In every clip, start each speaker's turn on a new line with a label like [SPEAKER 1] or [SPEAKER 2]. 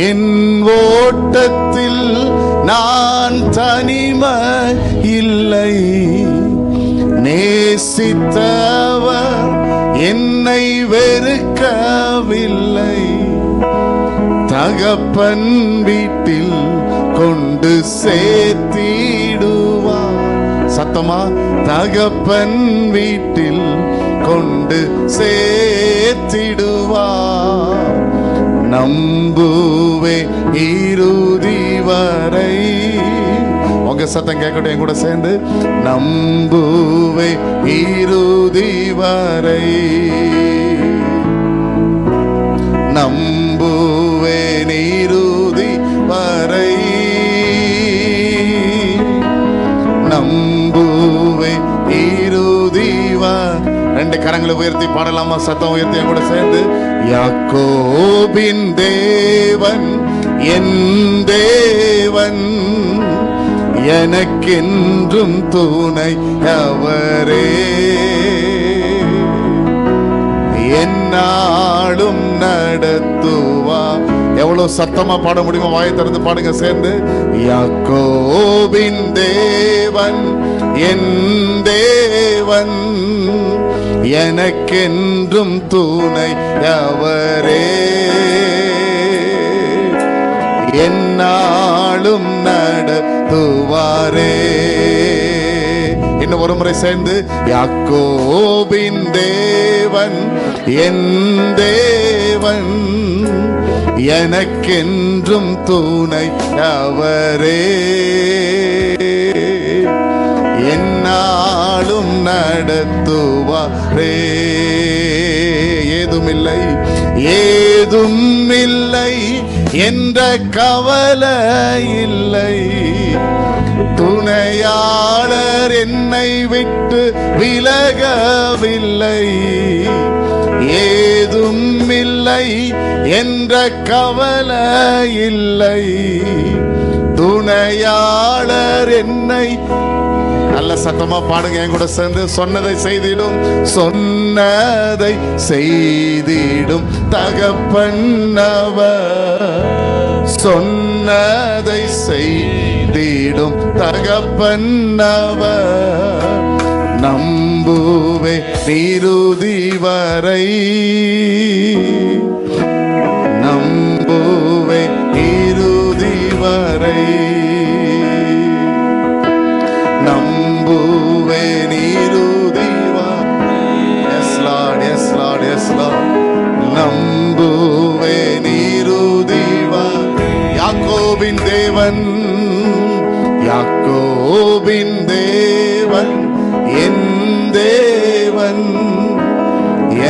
[SPEAKER 1] என் ஓட்டத்தில் நான் தனிமை இல்லை, நேசித்தவர் என்னை வெறுக்கவில்லை. தகப்பன் வீட்டில் கொண்டு சேர்த்திடுவார். சத்தமா, தகப்பன் வீட்டில் கொண்டு சேர்த்திடுவார். நம்புவே இறுதி வரை. உங்க சத்தம் கேட்கட்டும் என் கூட சேர்ந்து. நம்புவே இறுதி வரை, நம்புவேன் இறுதி வரை, நம்புவேன் இறுதி வரை. ரெண்டு கரங்களை உயர்த்தி பாடலாமா? சத்தம் உயர்த்தி என் கூட சேர்ந்து. யாக்கோபின் தேவன் என் தேவன், எனக்கென்றும் துணை அவரே. என்னாலும் நடத்துவா. எவ்வளவு சத்தமா பாட முடியுமோ வாயை திறந்து பாடுங்க சேர்ந்து. யாக்கோபின் தேவன் என் தேவன், எனக்கென்றும் துணை அவரே. என்னாலும் நடத்துவாரே. இன்னும் ஒரு முறை சேர்ந்து. யாக்கோபின் தேவன் என் தேவன், எனக்கென்றும் துணை அவரே. என்னாலும் நடத்துவாரே. ஏதுமில்லை ஏதும் இல்லை என்ற கவலை இல்லை, துணையாளர் என்னை விட்டு விலகவில்லை. ஏதும் இல்லை என்ற கவலை இல்லை, துணையாளர் என்னை. நல்ல சத்தமா பாடுங்க என் கூட சேர்ந்து. சொன்னதை செய்திடும், சொன்னதை செய்திடும் தகப்பன்னவர், சொன்னதை செய்திடும் தகப்பன்னவர். நம்புவே இறுதி வரை, நம்புவே இறுதி வரை, நம்புவே இறுதி வரை. Yes lord, yes lord, yes lord. நம்புவே இறுதி வரை. யாக்கோபின் தேவன், யாக்கோபின் தேவன் என் தேவன்,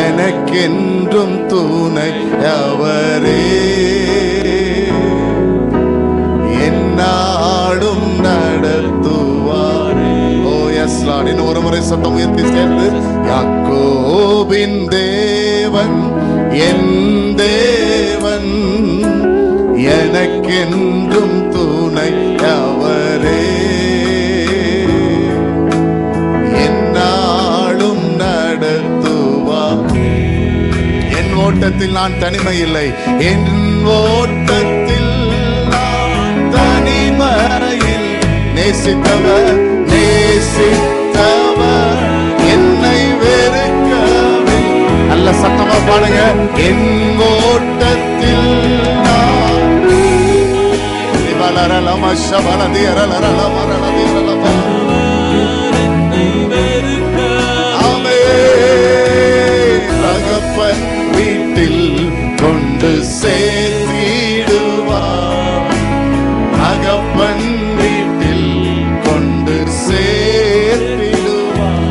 [SPEAKER 1] எனக்கென்றும் துணை அவரே. என்னாலும் நடத்துவாரே. ஓ எஸ் லார்ட். இன்னும் ஒரு முறை சத்தம் உயர்த்தி சேர்ந்து. யாக்கோபின் தேவன் என் தேவன், எனக்கென்றும் துணை அவரே. என்னாலும் நடத்துவார். என் ஓட்டத்தில் நான் தனிமை இல்லை, என் ஓட்டத்தில் நான் தனிமையில். நேசித்தவர் நேசித்தவர் என்னை வெறுக்கவில்லை. நல்ல சத்தமா பாடுங்க. என் ஓட்டத்தில் தகப்பன் வீட்டில் கொண்டு சேர்த்திடுவார். தகப்பன் வீட்டில் கொண்டு சேர்த்திடுவார்.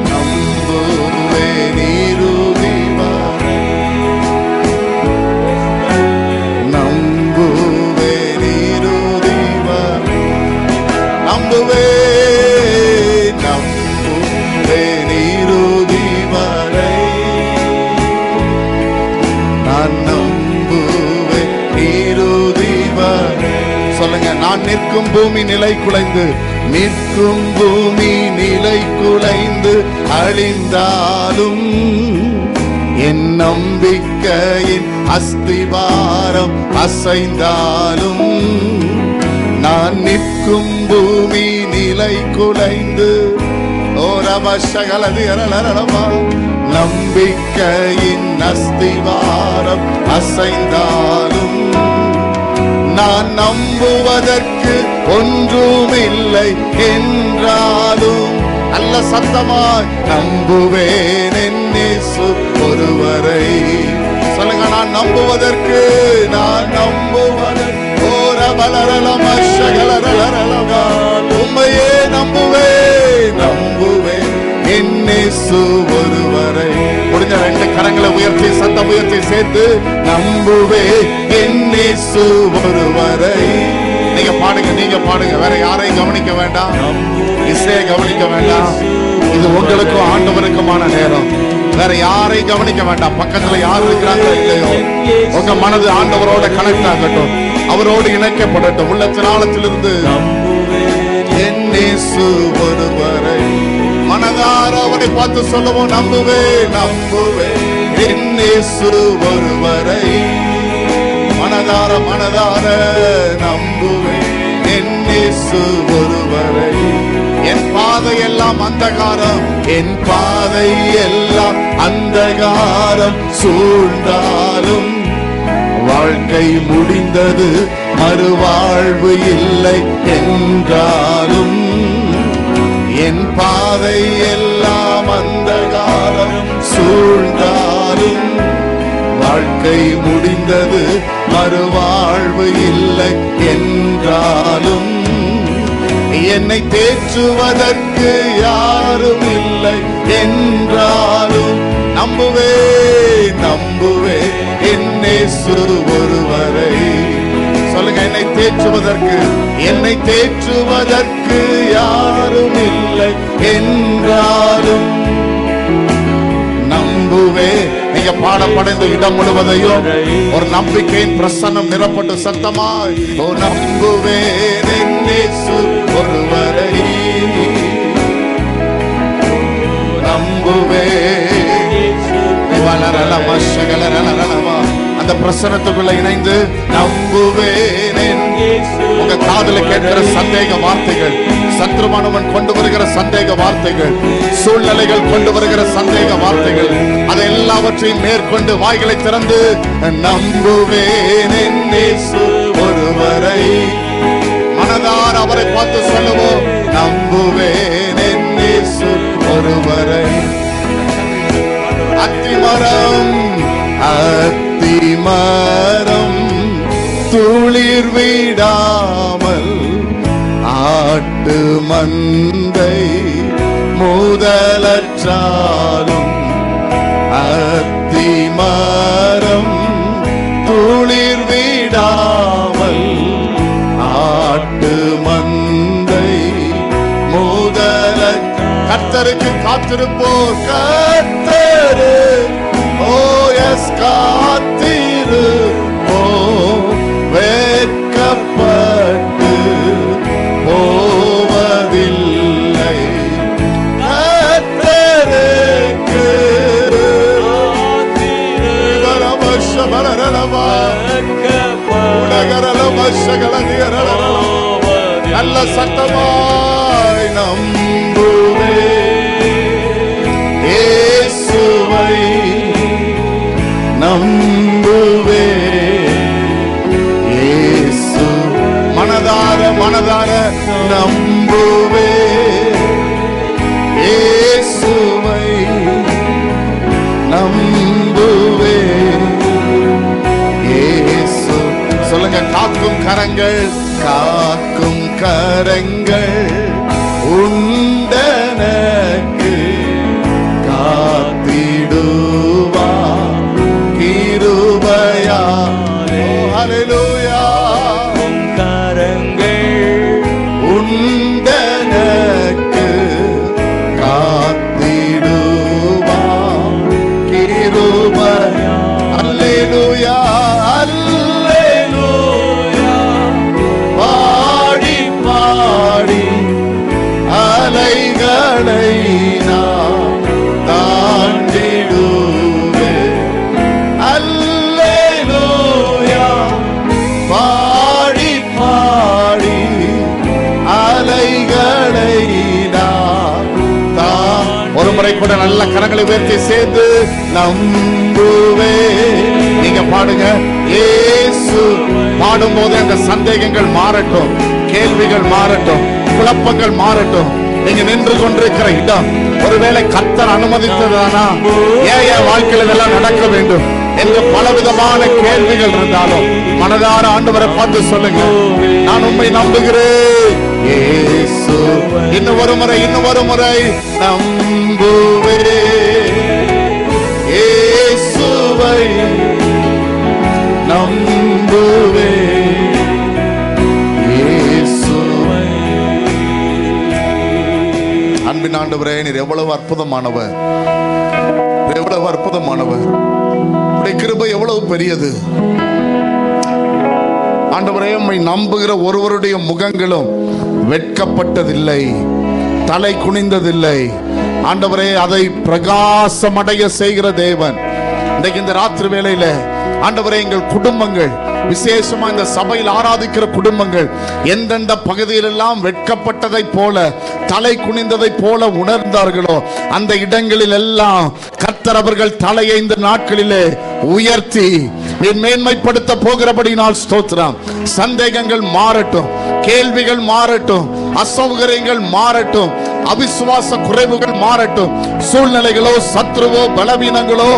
[SPEAKER 1] நம்புவேன் இறுதி வரை, நம்புவேன் இறுதி வரை, நம்புவேன், நம்புவேன் இறுதி வரை. நான் நம்புவேன் இறுதி வரை. சொல்லுங்க. நான் நிற்கும் பூமி நிலை குலைந்து, நிற்கும் பூமி நிலை குலைந்து அழிந்தாலும் என் நம்பிக்கையின் அஸ்திவாரம் அசைந்தாலும் நான் நிற்கும் பூமி நிலை குலைந்து ஓரவசகலது அரளரளமா நம்பிக்கையின் அஸ்திவாரம் அசைந்தாலும் நான் நம்புவதற்கு ஒன்றுமில்லை என்றாலும் நல்ல சத்தமாய் நம்புவேன் என் இயேசு ஒருவரை. சொல்லுங்க, நான் நம்புவதற்கு உம்மையே நம்புவேன் என் இயேசு ஒருவரை. முடிஞ்ச 2 கரங்களை உயர்த்தி சத்தம் உயர்த்தி சேர்த்து நம்புவேன் என் இயேசு ஒருவரை. நீங்க பாடுங்க, வேற யாரையும் கவனிக்க வேண்டாம், இசையை கவனிக்க வேண்டாம். இது உங்களுக்கும் ஆண்டவருக்குமான நேரம். வேற யாரையும் கவனிக்க வேண்டாம். பக்கத்துல யார் இருக்கிறாங்களோ இல்லையோ, உங்க மனது ஆண்டவரோட கனெக்ட் ஆகட்டும், அவரோடு இணைக்கப்படட்டும். உள்ளத்தின் ஆழத்திலிருந்து என் இயேசு ஒருவரை மனதார அவரை பார்த்து சொல்லுவோம், நம்புவேன் என் இயேசு ஒருவரை. மனதார நம்புவேன் என் இயேசு ஒருவரை. என் பாதை எல்லாம் அந்தகாரம், என் பாதை எல்லாம் அந்தகாரம் சூழ்ந்தாலும் வாழ்க்கை முடிந்தது மறுவாழ்வு இல்லை என்றாலும் என் பாதை எல்லாம் அந்தகாரம் சூழ்ந்தாலும் வாழ்க்கை முடிந்தது மறுவாழ்வு இல்லை என்றாலும் என்னை தேற்றுவதற்கு யாரும் இல்லை என்றாலும் நம்புவேன் என் இயேசு ஒருவரை. சொல்லுங்க, என்னை தேற்றுவதற்கு யாரும் இல்லை என்றாலும் நம்புவேன். நீங்க பாடப்படைந்த இடம் முழுவதையும் ஒரு நம்பிக்கையின் பிரசன்னம் நிரப்பட்டு சத்தமாய் நம்புவேன் என் இயேசு ஒருவரை. நம்புவேன். அந்த பிரசனத்துக்குள்ள இணைந்து நம்புவேன். உங்க காதுல கேட்கிற சந்தேக வார்த்தைகள், சத்ருமானவன் கொண்டு வருகிற சந்தேக வார்த்தைகள், சூழ்நிலைகள் கொண்டு வருகிற சந்தேக வார்த்தைகள், அதை எல்லாவற்றையும் மேற்கொண்டு வாய்களை திறந்து நம்புவேன் என் இயேசு ஒருவரை. மனதார அவரை பார்த்து சொல்லுவோம், நம்புவேன் என் இயேசு ஒருவரை. அத்திமரம் துளிர் விடாமல் ஆட்டு மந்தை முதலற்றாலும் அத்திமரம் துளிர் விடாமல் ஆட்டு மந்தை முதல கர்த்தருக்கு காத்திருப்போர் கர்த்தரு காத்திருப்போ வெட்கப்பட்டு போவதில்லை. கர்த்தருக்கு நல்ல சத்தமாய் நம்புவே இயேசுவை நம்புவே இயேசு. மனதார நம்புவே இயேசுவை நம்புவே இயேசு. சொல்லுங்க, காக்கும் கரங்கள் உண்டனக்கு காத்திடுவா கிருபையா. ஹல்லேலூயா. கரங்கள் உண்டனக்கு காத்திடுவா கிருபையா. ஹல்லேலூயா ஹல்லேலூயா. பாடி பாடி அலைகளை நான் தாண்டிடுவேன். ஒருமுறை கூட நல்ல கரங்களை உயர்த்தி சேர்ந்து நம்புவே. நீங்க பாடுங்க. இயேசு பாடும் போது அந்த சந்தேகங்கள் மாறட்டும், கேள்விகள் மாறட்டும், குழப்பங்கள் மாறட்டும். நீங்க நின்று கொண்டிருக்கிற இடம் ஒருவேளை கர்த்தர் அனுமதித்ததானா, ஏன் வாழ்க்கையில் இதெல்லாம் நடக்க வேண்டும் என்று பலவிதமான கேள்விகள் இருந்தாலும் மனதார ஆண்டவரை பார்த்து சொல்லுங்க, நான் உம்மை நம்புகிறேன் இயேசு. இன்னும் ஒரு முறை நம்புவே இயேசுவை நம்புவே இயேசுவை. அன்பின் ஆண்டவரே, நீர் எவ்வளவு அற்புதமானவர், எவ்வளவு அற்புதமானவர். உம்முடைய கிருபை எவ்வளவு பெரியது ஆண்டவரே. உம்மை நம்புகிற ஒருவருடைய முகங்களும் வெட்கப்பட்டதில்லை, தலை குனிந்ததில்லை ஆண்டவரே. அதை பிரகாசமடைய செய்கிற தேவன். இன்றைக்கு இந்த ராத்திரி வேளையில ஆண்டவரே, எங்கள் குடும்பங்கள், விசேஷமா இந்த சபையில் ஆராதிக்கிற குடும்பங்கள் எந்தெந்த பகுதியிலெல்லாம் வெட்கப்பட்டதை போல, தலை குனிந்ததை போல உணர்ந்தார்களோ அந்த இடங்களில் எல்லாம் கர்த்தர் அவர்கள் தலையை இந்த நாட்களிலே உயர்த்தி நீர் மேன்மைப்படுத்த போகிறபடினால் ஸ்தோத்திரம். சந்தேகங்கள் மாறட்டும், கேள்விகள் மாறட்டும், அசௌகரியங்கள் மாறட்டும், அவிசுவாச குறைவுகள் மாறட்டும். சூழ்நிலைகளோ, சத்ருவோ, பலவீனங்களோ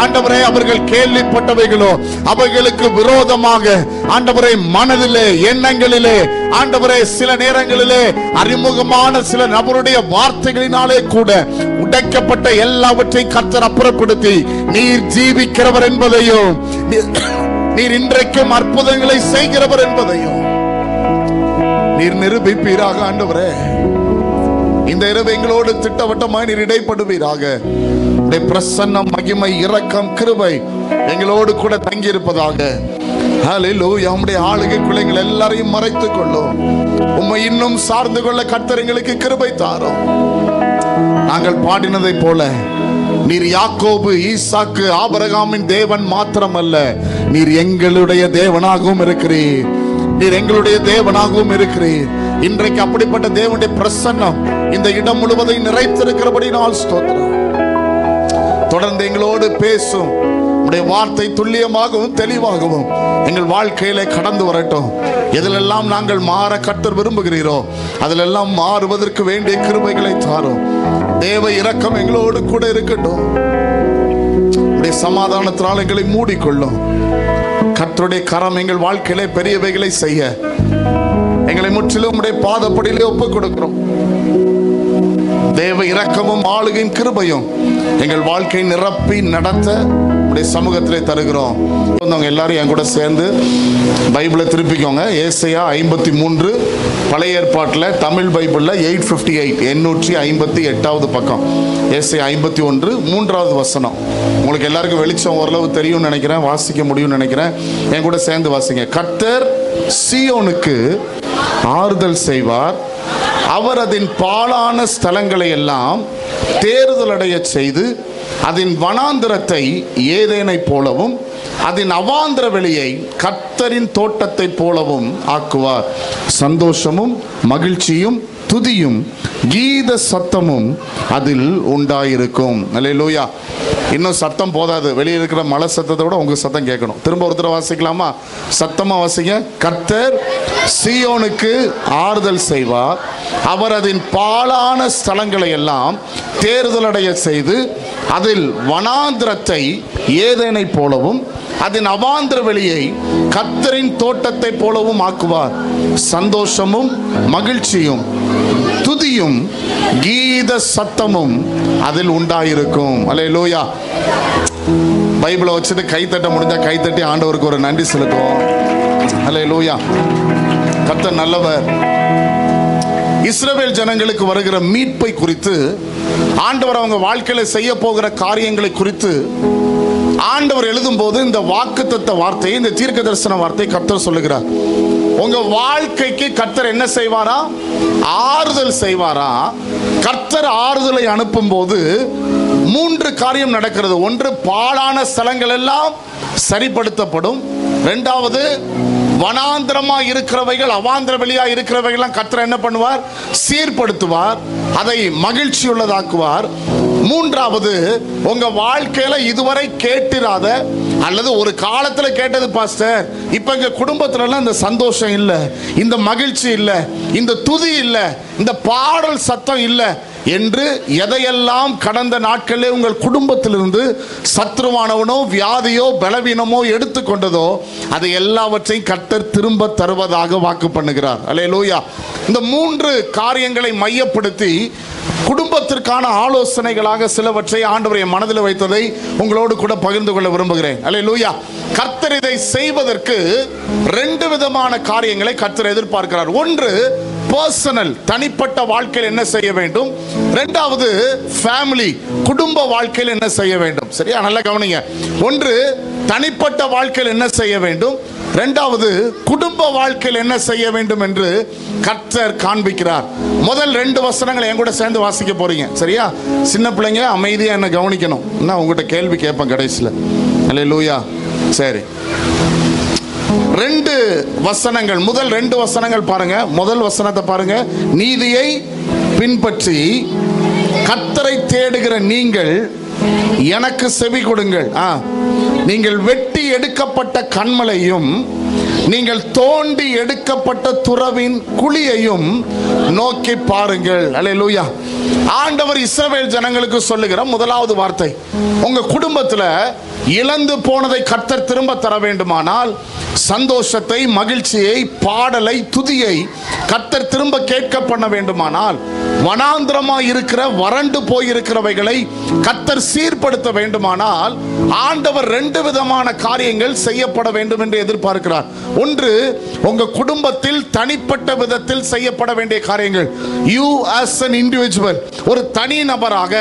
[SPEAKER 1] ஆண்டவரே, அவர்கள் கேள்விப்பட்டவைகளோ அவைகளுக்கு விரோதமாக ஆண்டவரே மனதிலே, எண்ணங்களிலே ஆண்டவரே, சில நேரங்களிலே அறிமுகமான சில நபருடைய வார்த்தைகளினாலே கூட உடைக்கப்பட்ட எல்லாவற்றையும் கர்த்தர் அப்புறப்படுத்தி நீர் ஜீவிக்கிறவர் என்பதையும், நீர் இன்றைக்கும் அற்புதங்களை செய்கிறவர் என்பதையும் நீர் நிரூபிப்பீராக ஆண்டவரே. இந்த இரவு எங்களோடு திட்டவட்டமாய் நீர் இடைப்படுவீராக. பிரசன்னம், மகிமை, இரக்கம், கிருபை எங்களோடு கூட தங்கி இருப்பதாக. ஹல்லேலூயா. உம்முடைய ஆளுகைக்குள்ள எங்கள் எல்லாரையும் மறைத்துக் கொள்ளும். உம்மை இன்னும் சார்ந்து கொள்ள கர்த்தர் எங்களுக்கு கிருபை தாரும். நாங்கள் பாடினதை போல நீர் யாக்கோபு, ஈசாக்கு, ஆபிரகாமின் தேவன் மாத்திரமல்ல, நீர் எங்களுடைய தேவனாகவும் இருக்கிறீர். நீர் எங்களுடைய தேவனாகவும் இருக்கிறீர். இன்றைக்கு அப்படிப்பட்ட தேவனுடைய பிரசன்னம் இந்த இடம் முழுவதும் நிறைத்திருக்கிறபடினால் ஸ்தோத்திரம். தொடர்ந்து எங்களோடு பேசும் உடைய வார்த்தை துல்லியமாகவும் தெளிவாகவும் எங்கள் வாழ்க்கையிலே கடந்து வரட்டும். எதிலெல்லாம் நாங்கள் மாற கர்த்தர் விரும்புகிறீரோ அதிலெல்லாம் மாறுவதற்கு வேண்டிய கிருபைகளை தாரும். தேவ இரக்கம் எங்களோடு கூட இருக்கட்டும். உடைய சமாதானத்தினால் எங்களை மூடிக்கொள்ளும். கர்த்தருடைய கரம் எங்கள் வாழ்க்கையிலே பெரியவைகளை செய்ய எங்களை முற்றிலும் உடைய பாதப்படியிலே ஒப்புக் கொடுக்கிறோம். தேவ இரக்கமும் ஆளுகையும் கிருபையும் எங்கள் வாழ்க்கையை நிரப்பி நடத்த உடைய சமூகத்திலே தருகிறோம். எல்லாரும் என் கூட சேர்ந்து பைபிளை திருப்பிக்கோங்க. ஏசாயா 53 பழைய ஏற்பாட்டில், தமிழ் பைபிளில் 858 858வது பக்கம். ஏசாயா 51 3வது வசனம். உங்களுக்கு எல்லாருக்கும் வெளிச்சம் ஓரளவு தெரியும்னு நினைக்கிறேன், வாசிக்க முடியும்னு நினைக்கிறேன். என் கூட சேர்ந்து வாசிங்க. கர்த்தர் சீயோனுக்கு ஆறுதல் செய்வார், அவர் அதன் பாழான ஸ்தலங்களை எல்லாம் தேறுதலடைய செய்து அதன் வனாந்திரத்தை ஏதேனை போலவும் அதன் அவாந்திர வெளியை கர்த்தரின் தோட்டத்தை போலவும் ஆக்குவார். சந்தோஷமும் மகிழ்ச்சியும் துதியும் கீத சத்தமும் அதில் உண்டாயிருக்கும். அல்லேலூயா. இன்னும் சத்தம் போதாது, வெளியே இருக்கிற மழை சத்தத்தை விட உங்க சத்தம் கேட்கணும். திரும்ப ஒரு தடவை வாசிக்கலாமா? சத்தமா வாசிங்க. கர்த்தர் சீயோனுக்கு ஆறுதல் செய்வார், அவர் அதன் பாழான ஸ்தலங்களை எல்லாம் தேறுதலடைய செய்து அதில் வனாந்திரத்தை ஏதேனை போலவும் அதன் அவாந்திர வெளியை கர்த்தரின் தோட்டத்தை போலவும் ஆக்குவார். சந்தோஷமும் மகிழ்ச்சியும் துதியும் கீத சத்தமும் அதில் உண்டாயிருக்கும். அல்லேலூயா. பைபிளை வச்சுட்டு கைத்தட்ட முடிஞ்சா கைத்தட்டி ஆண்டவருக்கு ஒரு நன்றி செலுத்துவோம். அல்லேலூயா. கர்த்தர் நல்லவர். இஸ்ரவேல் ஜனங்களுக்கு வருகிற மீட்பை குறித்து, ஆண்டவர் அவங்க வாழ்க்கையில செய்ய போகிற காரியங்களை குறித்து ஆண்டவர் எழுதும் போது இந்த வாக்குத்தத்த வார்த்தை, இந்த தீர்க்க தரிசன வார்த்தை கர்த்தர் சொல்லுகிறார். உங்க வாழ்க்கைக்கு கர்த்தர் என்ன செய்வாரா? ஆறுதல் செய்வாரா? கர்த்தர் ஆறுதலை அனுப்பும் போது 3 காரியம் நடக்கிறது. ஒன்று, பாழான ஸ்தலங்கள் எல்லாம் சரிப்படுத்தப்படும். 2வது, வனாந்திரமா இருக்கிறவைகள், அவாந்திர வெளியா இருக்கிறவைகள் கர்த்தர் என்ன பண்ணுவார்? சீர்படுத்துவார், அதை மகிழ்ச்சி உள்ளதாக்குவார். மூன்றாவது, உங்க வாழ்க்கையில இதுவரை கேட்டிராத அல்லது ஒரு காலத்துல கேட்டது பாஸ்டர், இப்ப எங்க குடும்பத்துல எல்லாம் இந்த சந்தோஷம் இல்ல, இந்த மகிழ்ச்சி இல்ல, இந்த துதி இல்ல, இந்த பாடல் சத்தம் இல்ல என்று எதையெல்லாம் கடந்த நாட்களிலே உங்கள் குடும்பத்திலிருந்து சத்ருவானவனோ வியாதியோ பலவீனமோ எடுத்துக்கொண்டதோ அதை எல்லாவற்றையும் கர்த்தர் திரும்ப தருவதாக வாக்கு பண்ணுகிறார். அல்லேலூயா. இந்த மூன்று காரியங்களை மையப்படுத்தி குடும்பத்திற்கான ஆலோசனைகளாக சிலவற்றை ஆண்டவர் என் மனதில் வைத்ததை உங்களோடு கூட பகிர்ந்து கொள்ள விரும்புகிறேன். அல்லேலூயா. கர்த்தர் இதை செய்வதற்கு ரெண்டு விதமான காரியங்களை கர்த்தர் எதிர்பார்க்கிறார். ஒன்று, பர்சனல், தனிப்பட்ட வாழ்க்கையில் என்ன செய்ய வேண்டும். இரண்டாவது, ஃபேமிலி, குடும்ப வாழ்க்கையில் என்ன செய்ய வேண்டும். சரியா, நல்லா கவனிங்க. ஒன்று, தனிப்பட்ட வாழ்க்கையில் என்ன செய்ய வேண்டும். இரண்டாவது, குடும்ப வாழ்க்கையில் என்ன செய்ய வேண்டும் என்று கர்த்தர் காண்பிக்கிறார். முதல் ரெண்டு வசனங்களை என் கூட சேர்ந்து வாசிக்க போறீங்க. சரியா, சின்ன பிள்ளைங்க அமைதியா என்ன கவனிக்கணும். நான் உங்ககிட்ட கேள்வி கேட்பேன் கடைசியில். அல்லேலூயா. சரி, ரெண்டு வசனங்கள், முதல் ரெண்டு வசனங்கள் பாருங்க. முதல் வசனத்தை பாருங்க. நீதியை பின்பற்றி கர்த்தரை தேடுகிற நீங்கள் எனக்கு செவி கொடுங்கள். நீங்கள் வெட்டி எடுக்கப்பட்ட கன்மலையும் நீங்கள் தோண்டி எடுக்கப்பட்ட துறவின் குழியையும் நோக்கி பாருங்கள். அல்லேலூயா. ஆண்டவர் இஸ்ரவேல் ஜனங்களுக்கு சொல்லுகிற முதலாவது வார்த்தை, உங்க குடும்பத்துல இழந்து போனதை கர்த்தர் திரும்ப தர வேண்டுமானால், சந்தோஷத்தை, மகிழ்ச்சியை, பாடலை, துதியை கர்த்தர் திரும்ப கேட்க பண்ண வேண்டுமானால், வனாந்திரமாய் இருக்கிற வறண்டு போயிருக்கிறவைகளை கர்த்தர் சீர்படுத்த வேண்டுமானால், ஆண்டவர் ரெண்டு விதமான காரியங்கள் செய்யப்பட வேண்டும் என்று எதிர்பார்க்கிறார். ஒன்று, உங்க குடும்பத்தில் தனிப்பட்ட விதத்தில் செய்யப்பட வேண்டிய காரியங்கள். யூ ஆஸ் an individual, ஒரு தனி நபராக,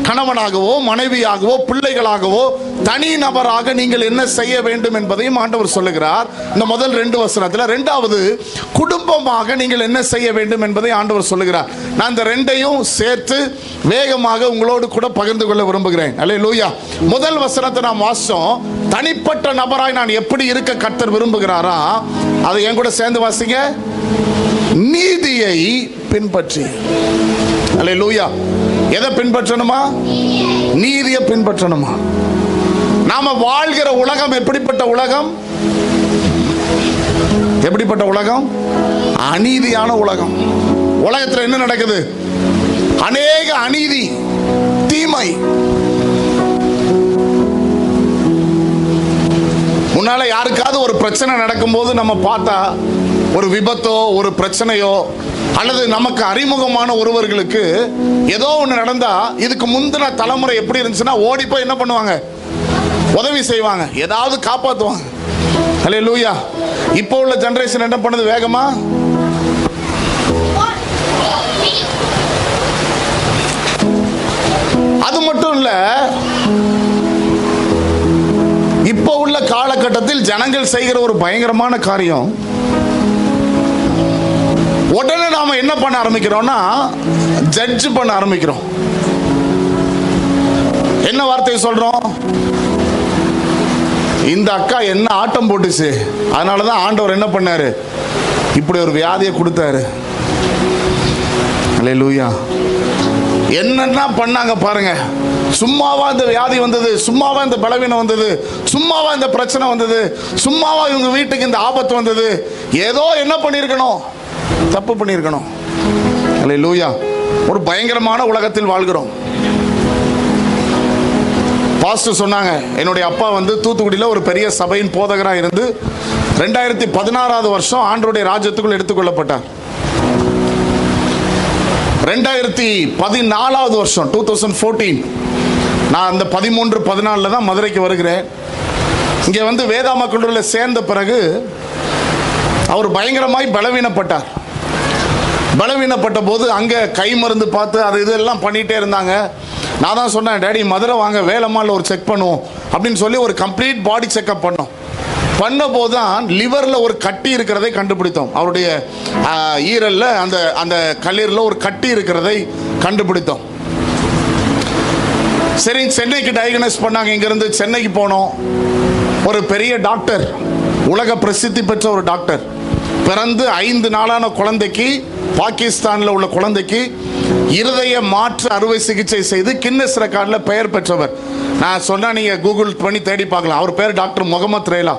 [SPEAKER 1] கணவனாகவோ மனைவியாகவோ பிள்ளைகளாகவோ தனி நபராக நீங்கள் என்ன செய்ய வேண்டும் என்பதையும் ஆண்டவர் சொல்லுகிறார் இந்த முதல் ரெண்டு வசனத்துல. இரண்டாவது, குடும்பமாக நீங்கள் என்ன செய்ய வேண்டும் என்பதை ஆண்டவர் சொல்லுகிறார். நான் இந்த ரெண்டையும் சேர்த்து வேகமாக உங்களோடு கூட பகிர்ந்து கொள்ள விரும்புகிறேன். அல்லேலூயா. முதல் வசனத்தை நாம் வாசிச்சோம். தனிப்பட்ட நபராய் நான் எப்படி இருக்க கர்த்தர் விரும்புகிறாரா, அதை என் கூட சேர்ந்து வாசிங்க. நீதியை பின்பற்றி. அல்லேலூயா. எதை பின்பற்றணுமா? நீதியை பின்பற்றணுமா? நாம வாழ்கிற உலகம் எப்படிப்பட்ட உலகம்? எப்படிப்பட்ட உலகம்? அநீதியான உலகம். உலகத்தில் என்ன நடக்குது? அநேக அநீதி, தீமை. முன்னால யாருக்காவது ஒரு பிரச்சனை நடக்கும்போது நம்ம பார்த்தா, ஒரு விபத்தோ ஒரு பிரச்சனையோ அல்லது நமக்கு அறிமுகமான ஒருவர்களுக்கு ஏதோ ஒன்று நடந்தா, இதுக்கு முந்தின தலைமுறை எப்படி இருந்துச்சுன்னா ஓடி போய் என்ன பண்ணுவாங்க? உதவி செய்வாங்க, ஏதாவது காப்பாற்றுவாங்க. அல்லேலூயா. இப்போ உள்ள ஜெனரேஷன் என்ன பண்ணுது? வேகமா அது மட்டும் இல்ல, இப்போ உள்ள காலகட்டத்தில் ஜனங்கள் செய்கிற ஒரு பயங்கரமான காரியம், உடனே நாம என்ன பண்ண ஆரம்பிக்கிறோம்னா ஜட்ஜ் பண்ண ஆரம்பிக்கிறோம். என்ன வார்த்தையை சொல்றோம்? இந்த அக்கா என்ன ஆட்டம் போட்டுச்சு, அதனாலதான் ஆண்டவர் என்ன பண்ணாரு, இப்படி ஒரு வியாதியை கொடுத்தாரு. அல்லேலூயா. என்னன்னா பண்ணாங்க பாருங்க. சும்மாவா இந்த வியாதி வந்தது? சும்மாவா இந்த பலவீனம் வந்தது? சும்மாவா இந்த பிரச்சனை வந்தது? சும்மாவா இவங்க வீட்டுக்கு இந்த ஆபத்து வந்தது? ஏதோ என்ன பண்ணிருக்கணும்? தப்பு பண்ணிருக்கணும். அல்லேலூயா. ஒரு பயங்கரமான உலகத்தில் வாழ்கிறோம். பாஸ்டர் சொன்னாங்க, என்னுடைய அப்பா வந்து தூத்துக்குடியில் ஒரு பெரிய சபையின் போதகராக இருந்து 2016 வருஷம் ஆண்டவருடைய ராஜ்யத்துக்குள் எடுத்துக்கொள்ளப்பட்டார். 2014 வருஷம் 2014 நான் அந்த 13-14 தான் மதுரைக்கு வருகிறேன். இங்கே வந்து வேதாமா கல்லூரியில் சேர்ந்த பிறகு அவர் பயங்கரமாய் பலவீனப்பட்டார். பலவீனப்பட்ட போது அங்கே கை மருந்து பார்த்து அது இதெல்லாம் பண்ணிகிட்டே இருந்தாங்க. நான் தான் சொன்னேன், டேடி மதுரை வாங்க, வேலம்மாவில் ஒரு செக் பண்ணுவோம் அப்படின்னு சொல்லி ஒரு கம்ப்ளீட் பாடி செக்அப் பண்ணோம். பண்ண போது தான் லிவரில் ஒரு கட்டி இருக்கிறதை கண்டுபிடித்தோம். அவருடைய ஈரலில் அந்த அந்த கல்லீரலில் ஒரு கட்டி இருக்கிறதை கண்டுபிடித்தோம். சரி, சென்னைக்கு டயக்னோஸ் பண்ணாங்க. இங்கேருந்து சென்னைக்கு போனோம். ஒரு பெரிய டாக்டர், உலக பிரசித்தி பெற்ற ஒரு டாக்டர் பிறந்து 5 நாளான குழந்தைக்கு, பாகிஸ்தானில் உள்ள குழந்தைக்கு இருதய மாற்று அறுவை சிகிச்சை செய்து கின்னஸ் ரெக்கார்டில் பெயர் பெற்றவர். நான் சொன்னா நீங்க கூகுள் பண்ணி தேடி பார்க்கலாம். அவர் பேர் டாக்டர் முகமது ரேலா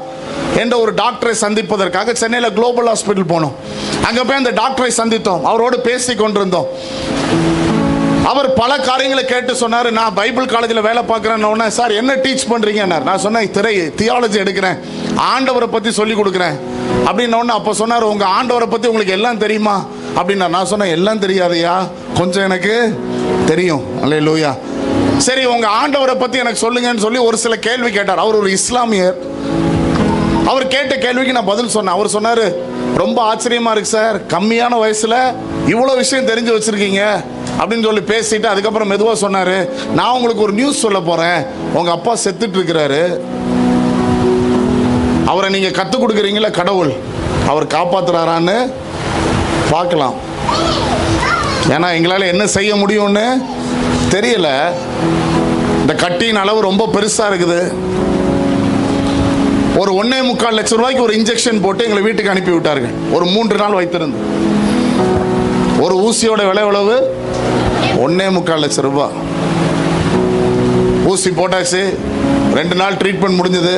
[SPEAKER 1] என்ற ஒரு டாக்டரை சந்திப்பதற்காக சென்னையில் குளோபல் ஹாஸ்பிட்டல் போனோம். அங்கே போய் அந்த டாக்டரை சந்தித்தோம். அவரோடு பேசி கொண்டிருந்தோம். அவர் பல காரியங்களை கேட்டு சொன்னார். நான் பைபிள் காலேஜில் வேலை பார்க்குறேன்னு. சார் என்ன டீச் பண்ணுறீங்க? நான் சொன்னேன் தியாலஜி எடுக்கிறேன், ஆண்டவரை பற்றி சொல்லி கொடுக்குறேன் அப்படின்னு. அப்போ சொன்னார், உங்கள் ஆண்டவரை பற்றி உங்களுக்கு எல்லாம் தெரியுமா அப்படின்னா. நான் சொன்னேன், எல்லாம் தெரியாதையா, கொஞ்சம் எனக்கு தெரியும். அல்லேலூயா. சரி, உங்கள் ஆண்டவரை பற்றி எனக்கு சொல்லுங்கன்னு சொல்லி ஒரு சில கேள்வி கேட்டார். அவர் ஒரு இஸ்லாமியர். அவர் கேட்ட கேள்விக்கு நான் பதில் சொன்னேன். அவர் சொன்னார், ரொம்ப ஆச்சரியமா இருக்கு சார், கம்மியான வயசுல இவ்வளோ விஷயம் தெரிஞ்சு வச்சிருக்கீங்க அப்படின்னு சொல்லி பேசிட்டு அதுக்கப்புறம் மெதுவாக சொன்னார், நான் உங்களுக்கு ஒரு நியூஸ் சொல்ல போகிறேன். உங்கள் அப்பா செத்துட்டு இருக்கிறாரு. அவரை நீங்கள் கற்றுக் கொடுக்குறீங்களா, கடவுள் அவர் காப்பாற்றுறாரான்னு பார்க்கலாம். ஏன்னா எங்களால் என்ன செய்ய முடியும்னு தெரியல. இந்த கட்டியின் அளவு ரொம்ப பெருசாக இருக்குது. ஒரு 1.25 லட்சம் ரூபாய்க்கு ஒரு இன்ஜெக்ஷன் போட்டு எங்களை வீட்டுக்கு அனுப்பி விட்டார்கள். ஒரு 3 நாள் வைத்திருந்து. ஒரு ஊசியோட விலை எவ்வளவு? 1.25 லட்சம் ரூபாய். ஊசி போட்டாச்சு. 2 நாள் ட்ரீட்மெண்ட் முடிஞ்சது.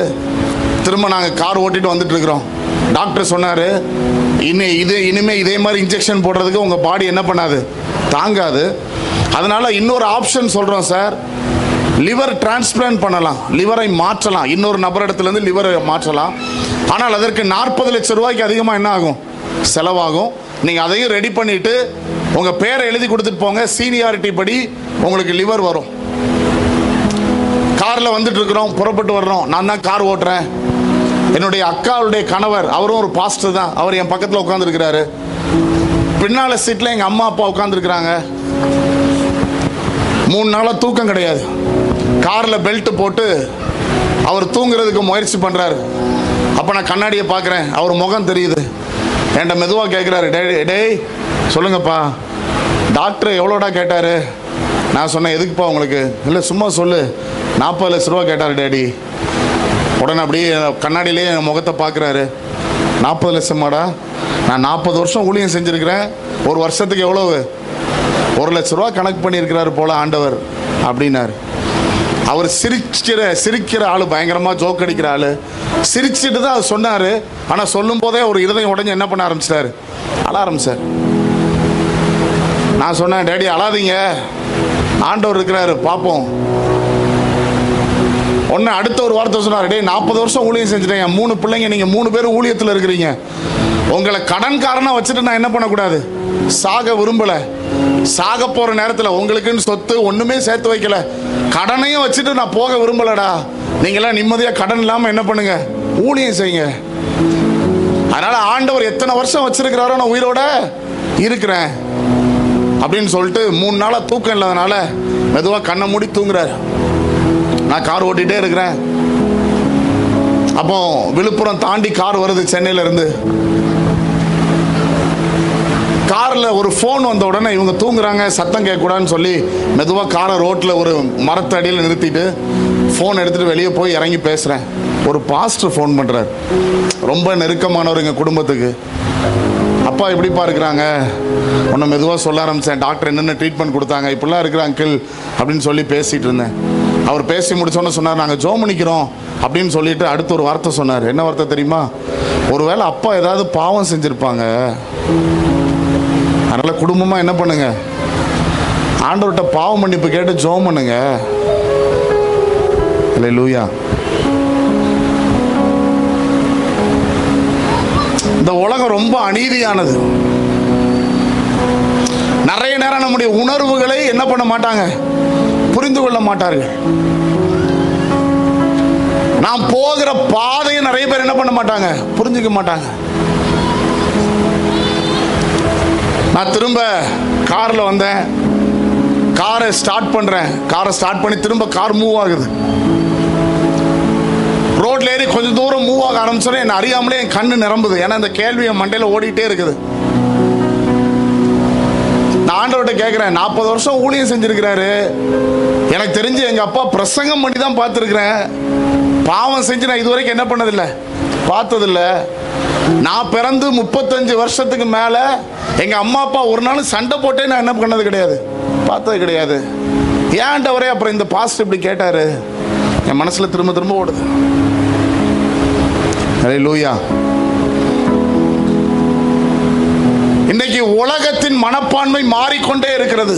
[SPEAKER 1] திரும்ப நாங்கள் கார் ஓட்டிட்டு வந்துட்டு இருக்கிறோம். டாக்டர் சொன்னார், இனிமே இதே மாதிரி இன்ஜெக்ஷன் போடுறதுக்கு உங்கள் பாடி என்ன பண்ணாது, தாங்காது. அதனால இன்னொரு ஆப்ஷன் சொல்கிறோம் சார், லிவர் டிரான்ஸ்பிளான்ட் பண்ணலாம், லிவரை மாற்றலாம், இன்னொரு நபரிடத்துலேருந்து லிவரை மாற்றலாம். ஆனால் அதற்கு 40 லட்சம் ரூபாய்க்கு அதிகமாக என்ன ஆகும், செலவாகும். நீங்கள் அதையும் ரெடி பண்ணிவிட்டு உங்கள் பேரை எழுதி கொடுத்துட்டு போங்க. சீனியாரிட்டி படி உங்களுக்கு லிவர் வரும். காரில் வந்துட்டு இருக்கிறோம், புறப்பட்டு வர்றோம். நான் தான் கார் ஓட்டுறேன். என்னுடைய அக்காவுடைய கணவர், அவரும் ஒரு பாஸ்டர் தான். அவர் என் பக்கத்தில் உட்காந்துருக்கிறாரு. பின்னால் சீட்டில் எங்கள் அம்மா அப்பா உட்காந்துருக்குறாங்க. 3 நாளாக தூக்கம் கிடையாது. காரில் பெல்ட் போட்டு அவர் தூங்குறதுக்கு முயற்சி பண்ணுறாரு. அப்போ நான் கண்ணாடியை பார்க்குறேன், அவர் முகம் தெரியுது. என்கிட்ட மெதுவாக கேட்குறாரு, டேய் சொல்லுங்கப்பா, டாக்டர் எவ்வளோடா கேட்டார்? நான் சொன்னேன், எதுக்குப்பா உங்களுக்கு? இல்லை சும்மா சொல்லு. 40 லட்ச ரூபா கேட்டார் டேடி. உடனே அப்படியே கண்ணாடியிலே என் முகத்தை பார்க்குறாரு. 40 லட்சமாடா? நான் 40 வருஷம் ஊழியம் செஞ்சுருக்கிறேன். ஒரு வருஷத்துக்கு எவ்வளவு? 1 லட்ச ரூபா கணக்கு பண்ணியிருக்கிறாரு போல ஆண்டவர் அப்படின்னாரு. அவர் சிரிக்கிற ஆள், பயங்கரமாக ஜோக் அடிக்கிற ஆள். சிரிச்சுட்டு தான் அவர் சொன்னார். ஆனால் சொல்லும் போதே ஒரு இருதயம் உடஞ்சி என்ன பண்ண ஆரம்பிச்சிட்டாரு, அழ ஆரம்பிச்சார். நான் சொன்னேன், டேடி அழாதீங்க, ஆண்டவர் இருக்கிறாரு, பார்ப்போம். ஒன்று அடுத்த ஒரு வார்த்தை சொன்னார், டே 40 வருஷம் ஊழியம் செஞ்சுட்டேன், 3 பிள்ளைங்க, நீங்கள் 3 பேரும் ஊழியத்தில் இருக்கிறீங்க. உங்களை கடன்காரனாக வச்சுட்டு நான் என்ன பண்ணக்கூடாது, சாக விரும்பலை. சாக போகிற நேரத்தில் உங்களுக்குன்னு சொத்து ஒன்றுமே சேர்த்து வைக்கல, கடனையும் வச்சுட்டு நான் போக விரும்பலடா. நீங்களாம் நிம்மதியாக கடன் இல்லாமல் என்ன பண்ணுங்க, ஊழியம் செய்யுங்க. அதனால் ஆண்டவர் எத்தனை வருஷம் வச்சிருக்கிறாரோ நான் உயிரோட இருக்கிறேன் அப்படின்னு சொல்லிட்டு 3 நாளாக தூக்கம் இல்லாதனால மெதுவாக கண்ணை மூடி தூங்குறாரு. நான் கார் ஓட்டிகிட்டே இருக்கிறேன். அப்போ விழுப்புரம் தாண்டி கார் வருது சென்னையிலேருந்து. காரில் ஒரு ஃபோன் வந்த உடனே இவங்க தூங்குறாங்க, சத்தம் கேட்கக்கூடாதுன்னு சொல்லி மெதுவாக காரை ரோட்டில் ஒரு மரத்தடியில் நிறுத்திட்டு ஃபோன் எடுத்துகிட்டு வெளியே போய் இறங்கி பேசுகிறேன். ஒரு பாஸ்டர் ஃபோன் பண்ணுறார், ரொம்ப நெருக்கமானவர் எங்கள் குடும்பத்துக்கு. அப்பா எப்படிப்பா இருக்கிறாங்க? ஒன்று மெதுவாக சொல்ல ஆரம்பித்தேன், டாக்டர் என்னென்ன ட்ரீட்மெண்ட் கொடுத்தாங்க, இப்படிலாம் இருக்கிற அங்கிள் அப்படின்னு சொல்லி பேசிகிட்டு இருந்தேன். அவர் பேசி முடிச்சோன்னு சொன்னார், நாங்கள் ஜெபம் பண்ணிக்கிறோம் அப்படின்னு சொல்லிட்டு அடுத்த ஒரு வார்த்தை சொன்னார். என்ன வார்த்தை தெரியுமா? ஒருவேளை அப்பா ஏதாவது பாவம் செஞ்சுருப்பாங்க, அதனால் குடும்பமாக என்ன பண்ணுங்க, ஆண்டவர்கிட்ட பாவ மன்னிப்பு கேட்டு ஜெபம் பண்ணுங்க. அல்லேலூயா. இந்த உலகம் ரொம்ப அநீதியானது. நிறைய நேரம் நம்முடைய உணர்வுகளை என்ன பண்ண மாட்டாங்க, புரிந்து கொள்ள மாட்டார்கள். நாம் போகிற பாதையை நிறைய பேர் என்ன பண்ண மாட்டாங்க, புரிஞ்சுக்க மாட்டாங்க. நான் திரும்ப காரில் வந்தேன், காரை ஸ்டார்ட் பண்ணுறேன். காரை ஸ்டார்ட் பண்ணி திரும்ப கார் மூவ் ஆகுது. ரோட்ல ஏறி கொஞ்சம் தூரம் மூவ் ஆக ஆரம்பிச்சோன்னே என்ன அறியாமலே என் கண்ணு நிரம்புது. ஏன்னா இந்த கேள்வி என் மண்டையில் ஓடிட்டே இருக்குது. நான் ஆண்டவர்கிட்ட கேட்குறேன், 40 வருஷம் ஊழியம் செஞ்சிருக்கிறாரு, எனக்கு தெரிஞ்சு எங்கள் அப்பா பிரசங்கம் பண்ணி தான் பார்த்துருக்குறேன், பாவம் செஞ்சு நான் இது வரைக்கும் என்ன பண்ணதில்லை, பார்த்ததில்ல. நான் பிறந்து 35 வருஷத்துக்கு மேல எங்க அம்மா அப்பா ஒரு நாள் சண்டை போட்டே நான் என்ன பண்ணது கிடையாது, பார்த்தது கிடையாது. ஏன்டவரே அப்புறம் இந்த பாஸ்டர் இப்படி கேட்டாரு? என் மனசுல திரும்ப திரும்ப ஓடுது. ஹல்லேலூயா. இன்னைக்கு உலகத்தின் மனப்பான்மை மாறிக்கொண்டே இருக்கிறது.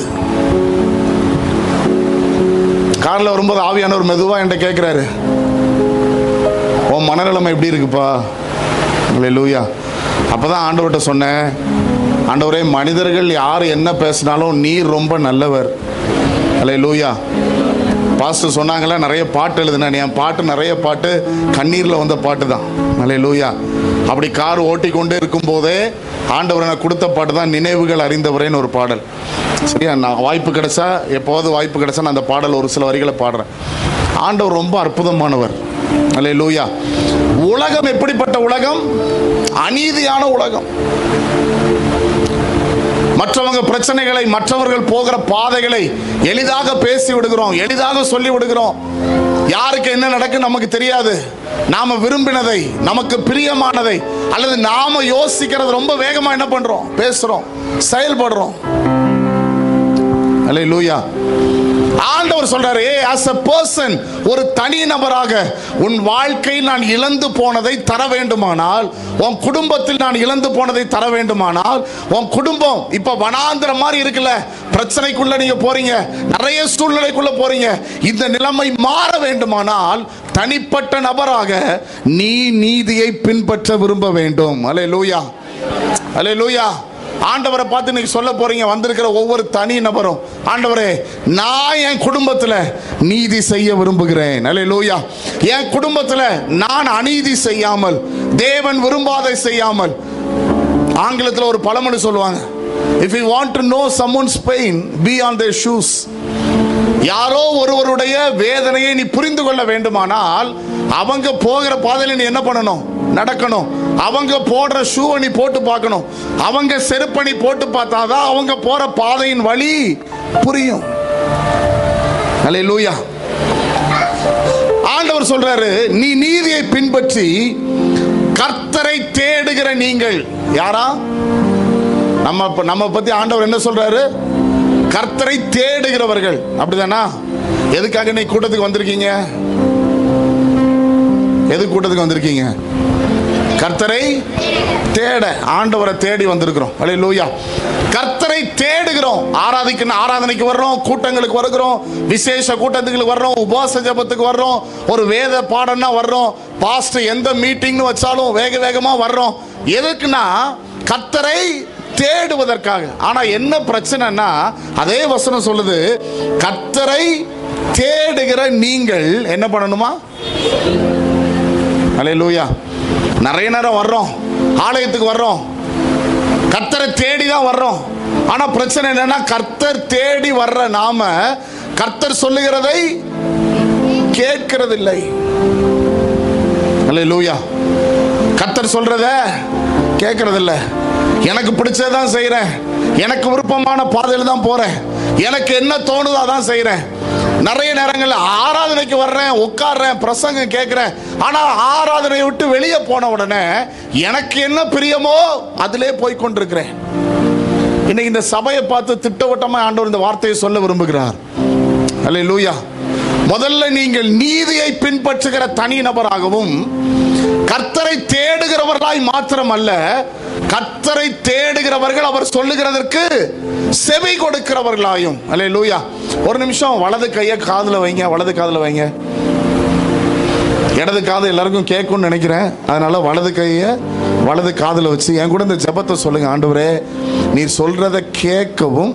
[SPEAKER 1] கார்ல வரும்போது ஆவியானவர் மெதுவா என்கிட்ட கேட்கிறாரு, உன் மனநிலைமை எப்படி இருக்குப்பா? ஹல்லேலூயா. அப்பதான் ஆண்டவர்கிட்ட சொன்னேன், ஆண்டவரே, மனிதர்கள் யார் என்ன பேசினாலும் நீர் ரொம்ப நல்லவர். ஹல்லேலூயா. பாஸ்டர் சொன்னாங்களா, நிறைய பாட்டு எழுதுனேன். என் பாட்டு நிறைய பாட்டு கண்ணீரில் வந்த பாட்டு தான். ஹல்லேலூயா. அப்படி கார் ஓட்டி கொண்டே இருக்கும் போதே ஆண்டவர் எனக்கு கொடுத்த பாட்டு தான் நினைவுகள் அறிந்தவரேன்னு ஒரு பாடல். சரியா, நான் வாய்ப்பு கிடைச்சா, எப்போது வாய்ப்பு கிடைச்சா நான் அந்த பாடல் ஒரு சில வரிகளை பாடுறேன். ஆண்டவர் ரொம்ப அற்புதமானவர். ஹல்லேலூயா. உலகம் எப்படிப்பட்ட உலகம்? அநீதியான உலகம். மற்றவங்க பிரச்சனைகளை, மற்றவர்கள் போகிற பாதைகளை எளிதாக பேசி விடுகிறோம், எளிதாக சொல்லி விடுகிறோம். யாருக்கு என்ன நடக்கும் நமக்கு தெரியாது. நாம விரும்பினதை, நமக்கு பிரியமானதை, அல்லது நாம யோசிக்கிறது ரொம்ப வேகமா என்ன பண்றோம், பேசுறோம், செயல்படுறோம். ஹல்லேலூயா. ஆண்டவர் சொல்றாரு, as a person, ஒரு தனி நபராக உன் வாழ்க்கையில் நான் இழந்து போனதை தர வேண்டுமானால், உன் குடும்பத்தில் நான் இழந்து போனதை தர வேண்டுமானால், உன் குடும்பம் இப்ப வனாந்திரம் மாதிரி இருக்குல்ல, பிரச்சனைக்குள்ள நீங்க போறீங்க, நிறைய சூழ்நிலைக்குள்ள போறீங்க. இந்த நிலைமை மாற வேண்டுமானால் தனிப்பட்ட நபராக நீ நீதியை பின்பற்ற விரும்ப வேண்டும். ஹல்லேலூயா. ஹல்லேலூயா. ஆண்டவரை பார்த்து இன்னைக்கு சொல்ல போறீங்க, வந்திருக்கிற ஒவ்வொரு தனி நபரும், ஆண்டவரே, நான் என் குடும்பத்தில் நீதி செய்ய விரும்புகிறேன். ஹல்லேலூயா. என் குடும்பத்தில் நான் அநீதி செய்யாமல், தேவன் விரும்பாதை செய்யாமல். ஆங்கிலத்தில் ஒரு பழமொழி சொல்லுவாங்க, if you want to know someone's pain, be on their shoes. யாரோ ஒருவருடைய வேதனையை நீ புரிந்து கொள்ள வேண்டுமானால் அவங்க போகிற பாதையில் நீ என்ன பண்ணணும், நடக்கணும். அவங்க போடுற ஷூவை நீ போட்டு பார்க்கணும். அவங்க செருப்பணி போட்டு பார்த்தாதான் அவங்க போற பாதையின் வழி புரியும். ஹல்லேலூயா. ஆண்டவர் சொல்றாரு, நீ நீதியை பின்பற்றி கர்த்தரை தேடுகிற நீங்கள். யாரா? நம்ம பத்தி ஆண்டவர் என்ன சொல்றாரு? கர்த்தரை தேடுகிறவர்கள். அப்படிதானா? எதுக்காக நீ கூட்டத்துக்கு வந்திருக்கீங்க? எது கூட்டத்துக்கு வந்திருக்கீங்க? கர்த்தரை தேட, ஆண்டவரை தேடி வந்திருக்கிறோம். ஹல்லேலூயா. கர்த்தரை தேடுகிறோம். ஆராதனைக்கு வர்றோம், கூட்டங்களுக்கு வருகிறோம், விசேஷ கூட்டத்துக்கு வர்றோம், உபவாச ஜெபத்துக்கு வர்றோம், ஒரு வேத பாடம்னா வர்றோம், பாஸ்டர் எந்த மீட்டிங்னு வச்சாலும் வேக வேகமா வர்றோம். எதுக்குன்னா கர்த்தரை தேடுவதற்காக. ஆனா என்ன பிரச்சனைனா, அதே வசனம் சொல்லுது, கர்த்தரை தேடுகிற நீங்கள் என்ன பண்ணணுமா? ஹல்லேலூயா. நிறைய நேரம் வர்றோம், ஆலயத்துக்கு வர்றோம், கர்த்தரை தேடி தான் வர்றோம். ஆனா பிரச்சனை என்னன்னா, கர்த்தர் தேடி வர்ற நாம கர்த்தர் சொல்லுகிறதை கேட்கிறதில்லை. ஹல்லேலூயா. கர்த்தர் சொல்றத கேட்கறதில்லை. எனக்கு பிடிச்சதான் செய்யறேன், எனக்கு விருப்பமான பாதையில் தான் போறேன், எனக்கு என்ன தோணுதோ அதான் செய்யறேன். நிறைய நேரங்களில் ஆராதனைக்கு வர்றேன், உட்கார்றேன், பிரசங்கம் கேட்கிறேன். ஆனா ஆராதனையை விட்டு வெளியே போன உடனே எனக்கு என்ன பிரியமோ அதிலே போய் கொண்டிருக்கிறேன். இன்னைக்கு இந்த சபையை பார்த்து திட்டவட்டமா ஆண்டவர் இந்த வார்த்தையை சொல்ல விரும்புகிறார். ஹல்லேலூயா. முதல்ல நீங்கள் நீதியை பின்பற்றுகிற தனி நபராகவும், கர்த்தரை தேடுகிறவர்களாய் மாத்திரமல்ல, கர்த்தரை தேடுகிறவர்கள் அவர் சொல்லுகிறதற்கு செவி கொடுக்கிறவர்களாயும். ஹல்லேலூயா. ஒரு நிமிஷம் வலது கையை காதுல வைங்க, வலது காதுல வைங்க. இடது காது எல்லாருக்கும் கேட்கும்னு நினைக்கிறேன், அதனால வலது கையை வலது காதுல வச்சு என் கூட இந்த ஜெபத்தை சொல்லுங்க. ஆண்டவரே, நீர் சொல்றத கேட்கவும்,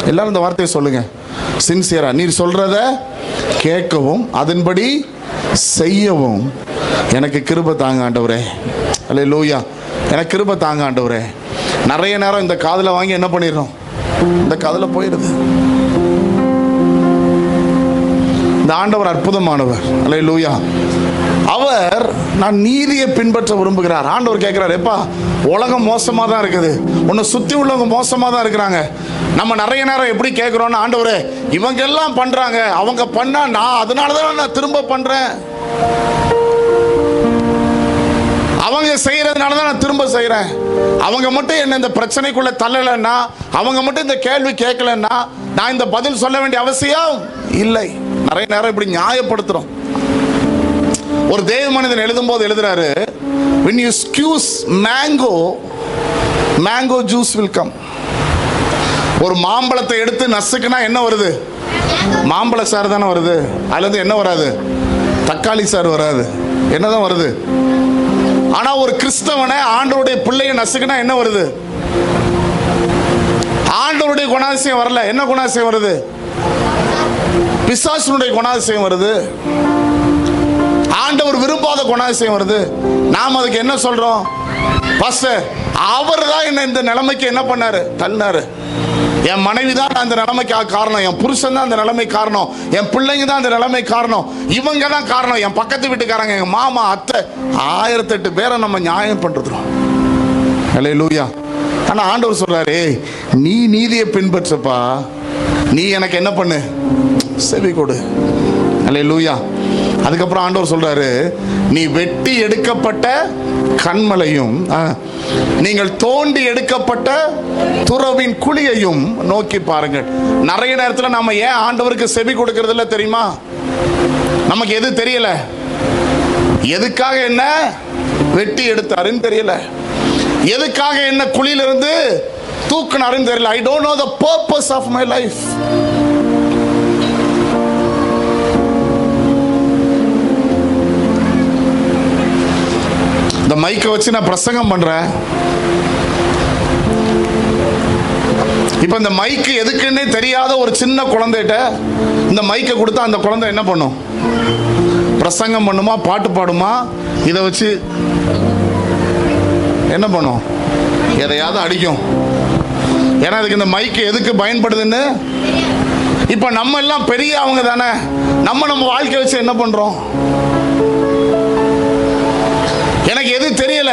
[SPEAKER 1] எல்லாரும் இந்த வார்த்தையை சொல்லுங்க சின்சியரா, நீர் சொல்றத கேட்கவும் அதன்படி செய்யவும் எனக்கு கிருபை தாங்க ஆண்டவரே. ஹல்லேலூயா. எனக்கு கிருபை தாங்க ஆண்டவரே. நிறைய நேரம் இந்த காதுல வாங்கி என்ன பண்ணிடுறோம், இந்த காதுல போயிடுது. இந்த ஆண்டவர் அற்புதமானவர். ஹல்லேலூயா. அவர் நான் நீதியை பின்பற்ற விரும்புகிறார். ஆண்டவர் கேட்கிறார், எப்பா உலகம் மோசமா தான் இருக்குது, உன்னை சுத்தி உள்ளவங்க மோசமா தான் இருக்கிறாங்க. நம்ம நிறைய நேரம் எப்படி கேட்கிறோம்னா, ஆண்டவரே இவங்க எல்லாம் பண்றாங்க, அவங்க பண்ணா நான் அதனாலதான் நான் திரும்ப பண்றேன். அவங்க செய்யறதுனால தான் நான் திரும்ப செய்யறேன். அவங்க மட்டும் என்ன இந்த பிரச்சனைக்குள்ள தள்ளலைன்னா, அவங்க மட்டும் இந்த கேள்வி கேட்கலன்னா நான் இந்த பதில் சொல்ல வேண்டிய அவசியம் இல்லை. நிறைய நேரம் இப்படி நியாயப்படுத்துறோம். ஒரு தேவ மனிதன் எழுதும் போது எழுதுறாரு, when you squeeze mango juice will come. ஒரு மாம்பழத்தை எடுத்து நசுக்குனா என்ன வருது? மாம்பழ சாறு தானே வருது. அதுல இருந்து என்ன வராது? தக்காளி சாறு வராது. என்னதான் வருது? ஆனா ஒரு கிறிஸ்தவனை, ஆண்டவருடைய பிள்ளையை நசுக்குனா என்ன வருது? ஆண்டவருடைய குணாதிசயம் வரல. என்ன குணாதிசயம் வருது? பிசாசுனுடைய குணாதிசயம் வருது. ஆண்டவர் விரும்பாத குணாதிசயம் வருது. நாம் அதுக்கு என்ன சொல்றோம்? பாஸ்டர், அவர் தான் என்ன இந்த நிலைமைக்கு என்ன பண்ணாரு? தள்ளினாரு. என் மனைவி தான் அந்த நிலைமைக்கு காரணம், என் புருஷன் தான் அந்த நிலைமை காரணம், என் பிள்ளைங்க தான் அந்த நிலைமை காரணம், இவங்க தான் காரணம், என் பக்கத்து வீட்டுக்காரங்க, எங்க மாமா, அத்தை, 1008 பேரை நம்ம நியாயம் பண்றோம். அல்லேலூயா. ஆனா ஆண்டவர் சொல்றாரு, நீ நீதியை பின்பற்றப்பா, நீ எனக்கு என்ன பண்ணு? செவி கொடு. அல்லேலூயா. அதுக்கப்புறம் ஆண்டவர் சொல்றாரு, நீ வெட்டி எடுக்கப்பட்ட கன்மலையும் நீங்கள் தோண்டி எடுக்கப்பட்ட துறவின் குழியையும் நோக்கி பாருங்கள். நிறைய நேரத்தில் நம்ம ஏன் ஆண்டவருக்கு செவி கொடுக்கிறது இல்லை தெரியுமா? நமக்கு எது தெரியல, எதுக்காக என்ன வெட்டி எடுத்தாருன்னு தெரியல, எதுக்காக என்ன குழியிலிருந்து தூக்குனாருன்னு தெரியல. I don't know the purpose of my life. இந்த மைக்கை வச்சு நான் பிரசங்கம் பண்றேன். இப்ப இந்த மைக்கு எதுக்குன்னே தெரியாத ஒரு சின்ன குழந்தைகிட்ட இந்த மைக்கை கொடுத்தா அந்த குழந்தை என்ன பண்ணும்? பிரசங்கம் பண்ணுமா? பாட்டு பாடுமா? இதை வச்சு என்ன பண்ணும்? எதையாவது அடிக்கும். ஏன்னா அதுக்கு இந்த மைக்கு எதுக்கு பயன்படுதுன்னு. இப்ப நம்ம எல்லாம் பெரிய அவங்க தானே, நம்ம வாழ்க்கை வச்சு என்ன பண்றோம்? எனக்கு எது தெரியல,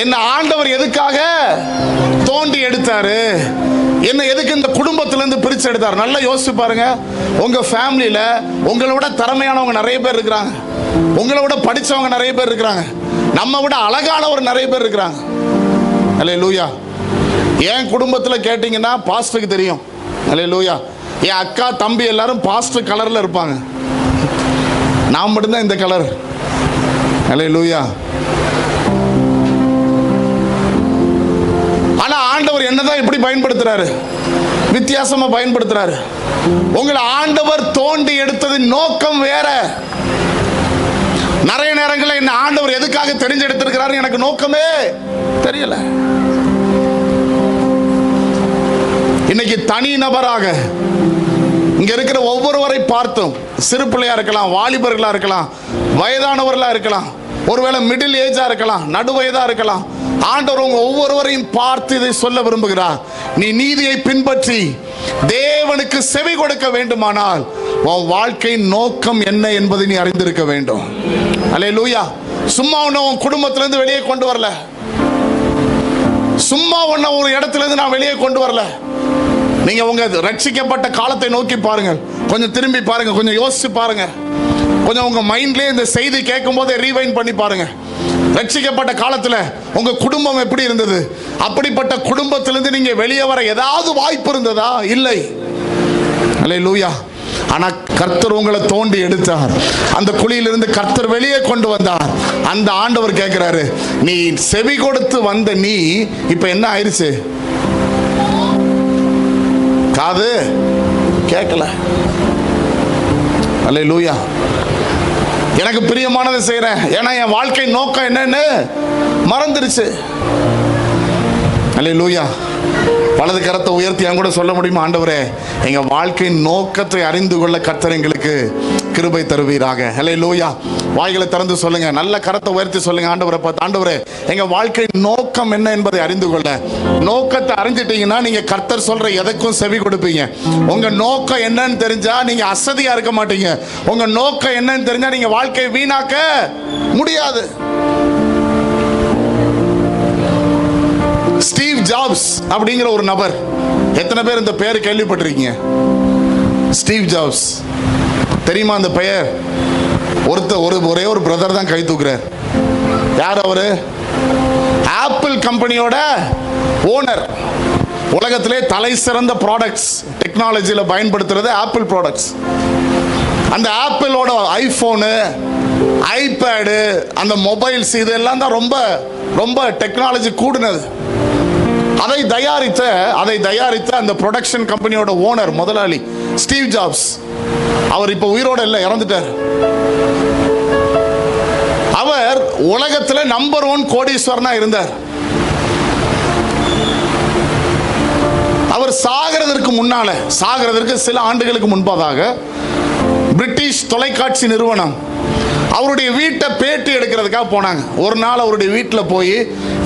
[SPEAKER 1] என்ன ஆண்டவர் எதுக்காக தோண்டி எடுத்தாரு, என்ன எதுக்கு இந்த குடும்பத்திலிருந்து பிரிச்சு எடுத்தாரு? நல்லா யோசிச்சு பாருங்க. உங்க ஃபேமிலியில உங்களை விட திறமையானவங்க நிறைய பேர் இருக்கிறாங்க, உங்களை விட படிச்சவங்க நிறைய பேர் இருக்கிறாங்க, நம்ம விட அழகானவர் நிறைய பேர் இருக்கிறாங்க. அல்லேலூயா. என் குடும்பத்தில் கேட்டீங்கன்னா பாஸ்டருக்கு தெரியும். அல்லேலூயா. என் அக்கா தம்பி எல்லாரும் பாஸ்டர் கலர்ல இருப்பாங்க, நான் மட்டும்தான் இந்த கலர். அல்லேலூயா. ஆனா ஆண்டவர் என்னதான் இப்படி பயன்படுத்துறாரு? வித்தியாசமா பயன்படுத்துறாரு. உங்களை ஆண்டவர் தோண்டி எடுத்ததின் நோக்கம் வேற. நிறைய நேரங்களில் என்ன ஆண்டவர் எதுக்காக தெரிஞ்செடுத்திருக்கிறாரு எனக்கு நோக்கமே தெரியல. இன்னைக்கு தனி நபராக இங்க இருக்கிற ஒவ்வொருவரை பார்த்தும், சிறு பிள்ளையா இருக்கலாம், வாலிபர்களா இருக்கலாம், வயதானவர்களா இருக்கலாம், ஒருவேளை மிடில் ஏஜா இருக்கலாம், நடுவயதா இருக்கலாம், ஆண்டவர் உங்க ஒவ்வொருவரையும் பார்த்து இதை சொல்ல விரும்புகிறார். நீ நீதியை பின்பற்றி தேவனுக்கு செவி கொடுக்க வேண்டுமானால் உன் வாழ்க்கையின் நோக்கம் என்ன என்பதை நீ அறிந்திருக்க வேண்டும். அல்லேலூயா. சும்மா உன்னை உன் குடும்பத்திலிருந்து வெளியே கொண்டு வரல, சும்மா உன்னை ஒரு இடத்திலிருந்து நான் வெளியே கொண்டு வரல. நீங்க உங்க ரட்சிக்கப்பட்ட காலத்தை நோக்கி பாருங்கள், கொஞ்சம் திரும்பி பாருங்க, கொஞ்சம் யோசிச்சு பாருங்க, கொஞ்சம் உங்க மைண்ட்லயே இந்த செய்தி கேட்கும் போதே ரீவைண்ட் பண்ணி பாருங்க. ரட்சிக்கப்பட்ட காலத்துல உங்க குடும்பம் எப்படி இருந்தது? அப்படிப்பட்ட குடும்பத்திலிருந்து நீங்க வெளியே வர ஏதாவது வாய்ப்பு இருந்ததா? இல்லை. அல்லேலூயா. ஆனா கர்த்தர் உங்களை தோண்டி எடுத்தார், அந்த குழியிலிருந்து கர்த்தர் வெளியே கொண்டு வந்தார். அந்த ஆண்டவர் கேட்கிறாரு, நீ செவி கொடுத்து வந்த நீ இப்ப என்ன ஆயிருச்சு? காது கேட்கல. அல்லேலூயா. எனக்கு பிரியமானதை செய்றேன், ஏன்னா என் வாழ்க்கை நோக்கம் என்னன்னு மறந்துருச்சு. அல்லேலூயா. வலது கரத்தை உயர்த்தி என் கூட சொல்ல முடியுமா? ஆண்டவரே, எங்க வாழ்க்கையின் நோக்கத்தை அறிந்து கொள்ள கர்த்தர் எங்களுக்கு கிருபை தருவீராக. அல்லேலூயா. வாய்களை திறந்து சொல்லுங்க, நல்ல கரத்தை உயர்த்தி சொல்லுங்க. ஆண்டவரை பார்த்து, ஆண்டவரே, எங்க வாழ்க்கையின் நோக்கம் என்ன என்பதை அறிந்து கொள்ள. நோக்கத்தை அறிஞ்சிட்டீங்கன்னா நீங்க கர்த்தர் சொல்ற எதற்கும் செவி கொடுப்பீங்க. உங்க நோக்கம் என்னன்னு தெரிஞ்சா நீங்க அசதியா இருக்க மாட்டீங்க. உங்க நோக்கம் என்னன்னு தெரிஞ்சா நீங்க வாழ்க்கையை வீணாக்க முடியாது. ஸ்டீவ் ஜாப்ஸ் அப்படிங்கிற ஒரு நபர், எத்தனை பேர் இந்த பெயர் கேள்விப்பட்டிருக்கீங்க? ஸ்டீவ் ஜாப்ஸ் தெரியுமா? அந்த பெயர் ஒரே ஒரு பிரதர் தான் கை தூக்குறார். யார் அவரு? ஆப்பிள் கம்பெனியோட ஓனர். உலகத்திலே தலை சிறந்த ப்ராடக்ட்ஸ் டெக்னாலஜியில் பயன்படுத்துறது ஆப்பிள் ப்ராடக்ட்ஸ். அந்த ஆப்பிளோட ஐபோனு, ஐபேடு, அந்த மொபைல்ஸ் இதெல்லாம் தான் ரொம்ப ரொம்ப டெக்னாலஜி கூடுனது. அதை தயாரித்த அந்த ப்ரொடக்ஷன் கம்பெனியோட ஓனர், முதலாளி ஸ்டீவ் ஜாப்ஸ். அவர் இப்போ உயிரோட இல்லை, இறந்துட்டார். அவர் உலகத்தில் நம்பர் 1 கோடீஸ்வரனா இருந்தார். அவர் சாகிறதற்கு சில ஆண்டுகளுக்கு முன்பதாக பிரிட்டிஷ் தொலைக்காட்சி நிறுவனம் அவருடைய வீட்டை பேட்டி எடுக்கிறதுக்காக போனாங்க. ஒரு நாள் அவருடைய வீட்டில் போய்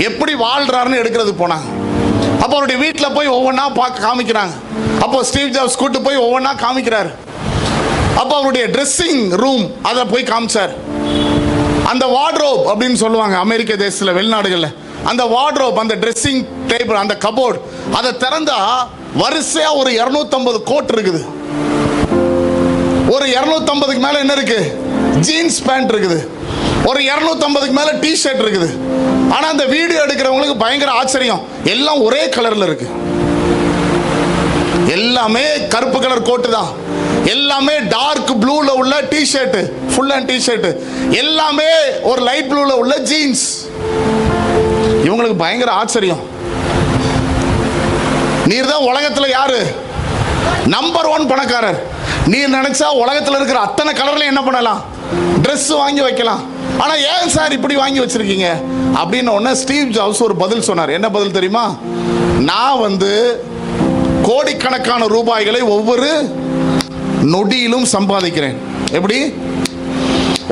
[SPEAKER 1] எப்படி வாழ்றாருன்னு எடுக்கிறது போனாங்க. அப்போ அவருடைய வீட்டில் போய் ஒவ்வொன்றா காமிக்கிறாங்க. அப்போ ஸ்டீவ் ஜாப்ஸ் கூட்டு போய் ஒவ்வொன்றா காமிக்கிறார். அப்போ அவருடைய ட்ரெஸ்ஸிங் ரூம் அதை போய் காமிச்சார். அந்த வார்ட்ரோப் அப்படின்னு சொல்லுவாங்க அமெரிக்க தேசத்தில், வெளிநாடுகளில். அந்த வார்ட்ரோப், அந்த ட்ரெஸ்ஸிங் டேபிள், அந்த கபோர்ட், அதை திறந்தா வரிசையா ஒரு 250 கோட் இருக்குது. ஒரு 250க்கு மேல என்ன இருக்கு? ஜீன்ஸ் பேண்ட் இருக்குது. ஒரு 250க்கு மேல டி ஷர்ட் இருக்குது. ஆனா அந்த வீடியோ எடுக்கிறவங்களுக்கு பயங்கர ஆச்சரியம், எல்லாம் ஒரே கலர்ல இருக்கு. எல்லாமே கருப்பு கலர் கோட்டு தான், எல்லாமே டார்க் ப்ளூல உள்ள T shirt, full and T shirt, எல்லாமே ஒரு லைட் ப்ளூல உள்ள ஜீன்ஸ். இவங்களுக்கு பயங்கர ஆச்சரியம். நீர் தான் உலகத்தில் யாரு? நம்பர் 1 பணக்காரர். நீர் நினைச்சா உலகத்தில் இருக்கிற அத்தனை கலர்ல என்ன பண்ணலாம்? ட்ரெஸ் வாங்கி வைக்கலாம். ஆனா ஏன் சார் இப்படி வாங்கி வச்சிருக்கீங்க அப்படின்னு உடனே ஸ்டீவ் ஜாப்ஸ் ஒரு பதில் சொன்னார். என்ன பதில் தெரியுமா? நான் கோடிக்கணக்கான ரூபாய்களை ஒவ்வொரு நொடியிலும் சம்பாதிக்கிறேன். எப்படி?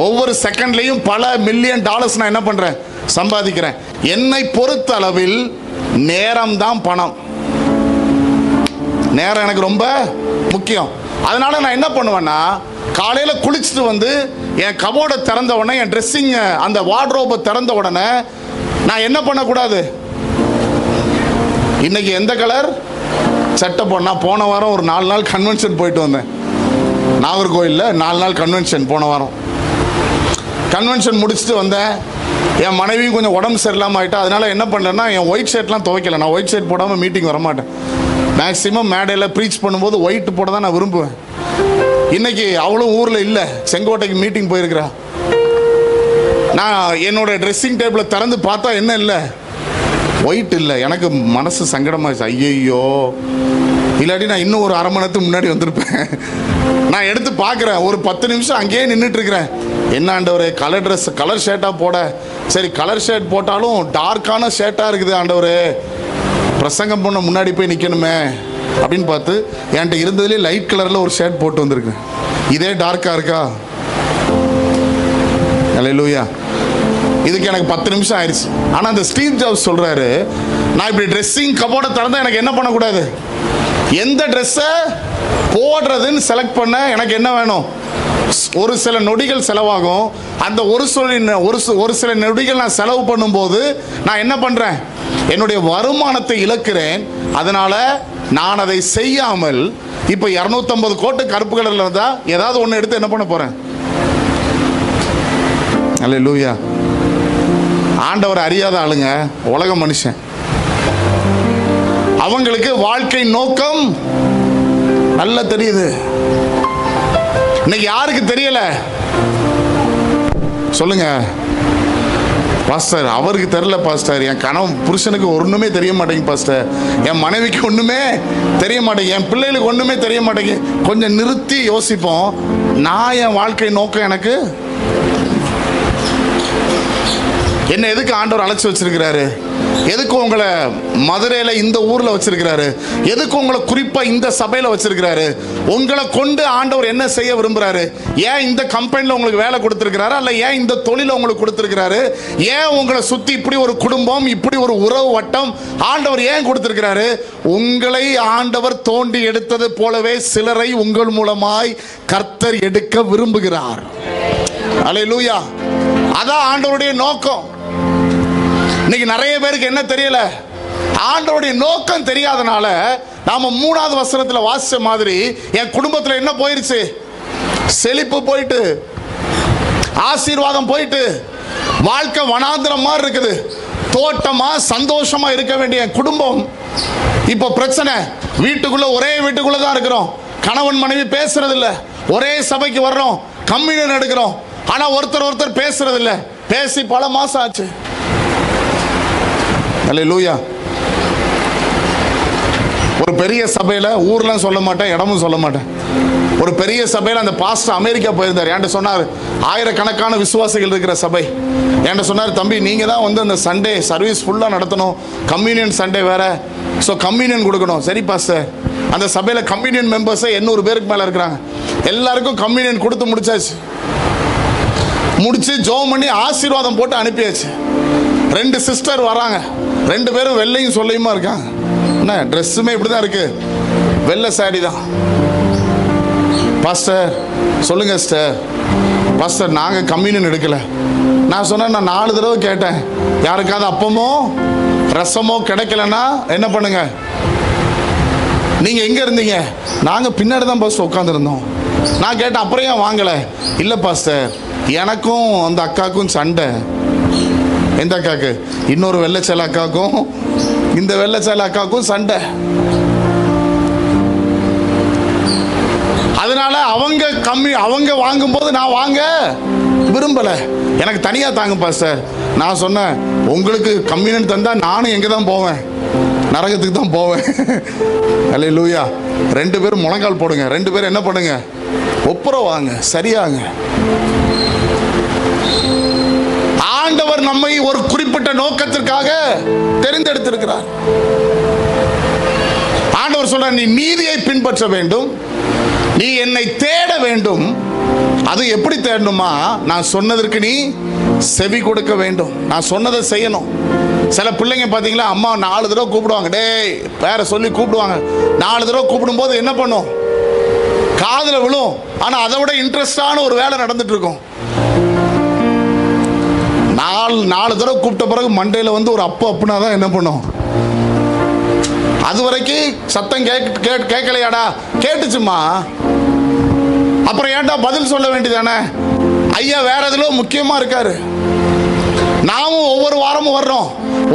[SPEAKER 1] ஒவ்வொரு செகண்ட்லையும் பல மில்லியன் டாலர்ஸ் நான் என்ன பண்றேன்? சம்பாதிக்கிறேன். என்னை பொறுத்த அளவில் நேரம் தான் பணம். நேரம் எனக்கு ரொம்ப முக்கியம். அதனால நான் என்ன பண்ணுவேன்னா, காலையில குளிச்சுட்டு என் கபோர்டை திறந்த உடனே, என் ட்ரெஸ்ஸிங் அந்த வார்ட்ரோபை திறந்த உடனே நான் என்ன பண்ணக்கூடாது? இன்னைக்கு எந்த கலர் சட்டை போனா? போன வாரம் ஒரு 4 நாள் கன்வென்ஷன் போயிட்டு வந்தேன். நாகர்கோயிலில் 4 நாள் கன்வென்ஷன். போன வாரம் கன்வென்ஷன் முடிச்சுட்டு வந்தேன். என் மனைவி கொஞ்சம் உடம்பு சரியில்லாமல் ஆகிட்டா. அதனால என்ன பண்ணேன்னா, என் ஒயிட் ஷர்ட்லாம் துவைக்கல. நான் ஒயிட் ஷர்ட் போடாமல் மீட்டிங் வரமாட்டேன். மேக்ஸிமம் மேடையில் ப்ரீச் பண்ணும்போது ஒயிட் போட தான் நான் விரும்புவேன். இன்னைக்கு அவளும் ஊரில் இல்லை, செங்கோட்டைக்கு மீட்டிங் போயிருக்கிறா. நான் என்னோட ட்ரெஸ்ஸிங் டேபிளை திறந்து பார்த்தா என்ன இல்லை? ஒயிட் இல்லை. எனக்கு மனசு சங்கடமாகிடுச்சு. ஐயோ, இல்லாட்டி நான் இன்னும் ஒரு அரை மணி நேரத்துக்கு முன்னாடி வந்திருப்பேன். நான் எடுத்து பார்க்குறேன், ஒரு 10 நிமிஷம் அங்கேயே நின்றுட்டு இருக்கிறேன். என்ன ஆண்டவரே, கலர் ட்ரெஸ், கலர் ஷர்ட்டாக போட. சரி, கலர் ஷர்ட் போட்டாலும் டார்க்கான ஷர்ட்டாக இருக்குது ஆண்டவரே, பிரசங்கம் பண்ண முன்னாடி போய் நிற்கணுமே அப்படின்னு பார்த்து என்கிட்ட இருந்ததுலேயே லைட் கலரில் ஒரு ஷர்ட் போட்டு வந்திருக்கேன். இதே டார்க்காக இருக்கா? அல்லேலூயா. இதுக்கு எனக்கு 10 நிமிஷம் ஆயிடுச்சு. ஆனால் அந்த ஸ்டீவ் ஜாப்ஸ் சொல்கிறாரு, நான் இப்படி ட்ரெஸ்ஸிங் கபோர்டை திறந்தா எனக்கு என்ன பண்ணக்கூடாது? எந்த ட்ரெஸ்ஸை போடுறதுன்னு செலக்ட் பண்ண எனக்கு என்ன வேணும்? ஒரு சில நொடிகள் செலவாகும். அந்த ஒரு சில நொடிகள் நான் செலவு பண்ணும்போது நான் என்ன பண்ணுறேன்? என்னுடைய வருமானத்தை இழக்கிறேன். அதனால நான் அதை செய்யாமல் இப்போ 250 கோட்டு கருப்பு கலரில் இருந்தால் ஏதாவது ஒன்று எடுத்து என்ன பண்ண போகிறேன்? அல்லேலூயா. ஆண்டவர் அறியாத ஆளுங்க, உலக மனுஷன். அவங்களுக்கு வாழ்க்கை நோக்கம் நல்லா தெரியுது. இன்னைக்கு யாருக்கு தெரியல சொல்லுங்க பாஸ்டர்? அவருக்கு தெரியல பாஸ்டர். என் புருஷனுக்கு ஒண்ணுமே தெரிய மாட்டேங்குது பாஸ்டர். என் மனைவிக்கு ஒண்ணுமே தெரிய மாட்டேங்குது. என் பிள்ளைகளுக்கு ஒண்ணுமே தெரிய மாட்டேங்குது. கொஞ்சம் நிறுத்தி யோசிப்போம். நான் என் வாழ்க்கை நோக்கம் எனக்கு என்ன? எதுக்கு ஆண்டவர் அழைச்சி வச்சிருக்கிறாரு? எதுக்கு உங்களை மதுரையில் இந்த ஊரில் வச்சிருக்கிறாரு? எதுக்கு உங்களை குறிப்பாக இந்த சபையில் வச்சிருக்கிறாரு? உங்களை கொண்டு ஆண்டவர் என்ன செய்ய விரும்புகிறாரு? ஏன் இந்த கம்பெனியில் உங்களுக்கு வேலை கொடுத்துருக்கிறாரு? அல்ல ஏன் இந்த தொழிலை உங்களுக்கு கொடுத்துருக்கிறாரு? ஏன் உங்களை சுற்றி இப்படி ஒரு குடும்பம், இப்படி ஒரு உறவு வட்டம் ஆண்டவர் ஏன் கொடுத்துருக்கிறாரு? உங்களை ஆண்டவர் தோண்டி எடுத்தது போலவே சிலரை உங்கள் மூலமாய் கர்த்தர் எடுக்க விரும்புகிறார். அல்லேலூயா. அதான் ஆண்டவருடைய நோக்கம். இன்னைக்கு நிறைய பேருக்கு என்ன தெரியல? ஆண்டவருடைய நோக்கம் தெரியாதனால நாம 3வது வசனத்துல வாசிச்ச மாதிரி என் குடும்பத்துல என்ன போயிருச்சு? செழிப்பு போயிட்டு, ஆசீர்வாதம் போயிட்டு, வாழ்க்கை வனாந்திரம் மாதிரி இருக்குது. தோட்டமா சந்தோஷமா இருக்க வேண்டிய குடும்பம் இப்போ பிரச்சனை. வீட்டுக்குள்ள ஒரே வீட்டுக்குள்ள தான் இருக்கிறோம். கணவன் மனைவி பேசுறது இல்ல. ஒரே சபைக்கு வர்றோம், கம்யூனியன் எடுக்கிறோம், ஆனா ஒருத்தர் பேசுறது இல்ல. பேசி பல மாசம் ஆச்சு. அல்லேலூயா. ஒரு பெரிய சபையில, ஊர்ல சொல்ல மாட்டேன், இடமும் சொல்ல மாட்டேன், ஒரு பெரிய சபையில் அந்த பாஸ்டர் அமெரிக்கா போயிருந்தார். என்கிட்ட சொன்னார், ஆயிரக்கணக்கான விசுவாசிகள் இருக்கிற சபை. என்கிட்ட சொன்னார், தம்பி நீங்கள் தான் வந்து அந்த சண்டே சர்வீஸ் ஃபுல்லாக நடத்தணும், கம்யூனியன் சண்டே வேற, ஸோ கம்யூனியன் கொடுக்கணும். சரி பாஸ்டர். அந்த சபையில் கம்யூனியன் மெம்பர்ஸே 800 பேருக்கு மேலே இருக்கிறாங்க. எல்லாருக்கும் கம்யூனியன் கொடுத்து முடிச்சாச்சு. முடிச்சு ஜோம் பண்ணி ஆசீர்வாதம் போட்டு அனுப்பியாச்சு. 2 சிஸ்டர் வராங்க. 2 பேரும் வெள்ளையும் சொல்லையுமா இருக்காங்க. என்ன ட்ரெஸ்ஸுமே இப்படி தான் இருக்கு, வெள்ளை சாரி தான். பாஸ்டர் சொல்லுங்க சிஸ்டர். பாஸ்டர் நாங்கள் கம்யூனியன் எடுக்கலை. நான் சொன்னேன், நான் 4 தடவை கேட்டேன், யாருக்காவது அப்பமோ ரசமோ கிடைக்கலன்னா என்ன பண்ணுங்க? நீங்கள் எங்கே இருந்தீங்க? நாங்கள் பின்னாடி தான் பாஸ்டர் உட்காந்துருந்தோம். நான் கேட்டேன், அப்புறம் ஏன் வாங்கலை? இல்லை பாஸ்டர், எனக்கும் அந்த அக்காவுக்கும் சண்டை. எந்த அக்காவுக்கு? இன்னொரு வெள்ளைச்சேலை அக்காவுக்கும் இந்த வெள்ளைச்சேலை அக்காவுக்கும் சண்டை. அதனால அவங்க வாங்கும்போது நான் வாங்க விரும்பல. எனக்கு தனியா தாங்க பாஸ்டர். நான் சொன்னேன், உங்களுக்கு கம்யூனியன் தந்தா நானும் எங்க தான் போவேன்? நரகத்துக்கு தான் போவேன். அல்லேலூயா. 2 பேரும் முழங்கால் போடுங்க. 2 பேரும் என்ன பண்ணுங்க? ஒப்புரவாங்க, சரியாங்க. ஆண்டவர் நம்மை ஒரு குறிப்பிட்ட நோக்கத்திற்காக தெரிந்தெடுத்திருக்கிறார். ஆண்டவர் சொல்ற, நீ நீதியை பின்பற்ற வேண்டும், நீ என்னை தேட வேண்டும். அது எப்படி தேடணுமா? நான் சொன்னதற்கு நீ செவி கொடுக்க வேண்டும். நான் சொன்னதை செய்யணும். சில பிள்ளைங்க பார்த்தீங்களா, அம்மா 4 தடவை கூப்பிடுவாங்க, டேய் பேரை சொல்லி கூப்பிடுவாங்க. 4 தடவை கூப்பிடும் போது என்ன பண்ணும்? காதில் விழும். ஆனால் அதை விட இன்ட்ரெஸ்டான ஒரு வேலை நடந்துட்டு இருக்கும். 4 தடவை கூப்பிட்ட பிறகு மண்டையில் வந்து ஒரு அப்புனா தான் என்ன பண்ணும்? அது வரைக்கும் சத்தம் கேட்கலையாடா? கேட்டுச்சுமா. அப்புறம் ஏன்டா பதில் சொல்ல வேண்டியதானே? ஐயா வேற எதுல முக்கியமா இருக்காரு. நாமும் ஒவ்வொரு வாரமும் வர்றோம்,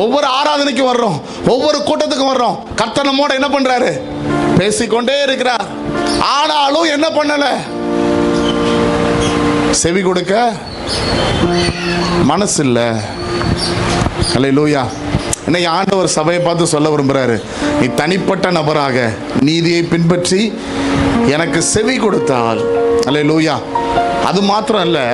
[SPEAKER 1] ஒவ்வொரு ஆராதனைக்கு வர்றோம், ஒவ்வொரு கூட்டத்துக்கும் வர்றோம். கர்த்தர் நம்மோட என்ன பண்றாரு? பேசிக்கொண்டே இருக்கிறார். ஆனாலும் என்ன பண்ணல? செவி கொடுக்க மனசு இல்லை. அல்லேலூயா. இன்னைக்கு ஆண்டவர் சபையை பார்த்து சொல்ல விரும்புகிறாரு, நீ தனிப்பட்ட நபராக நீதியை பின்பற்றி எனக்கு செவி கொடுத்தால், அல்லேலூயா. அது மாத்திரம் இல்லை,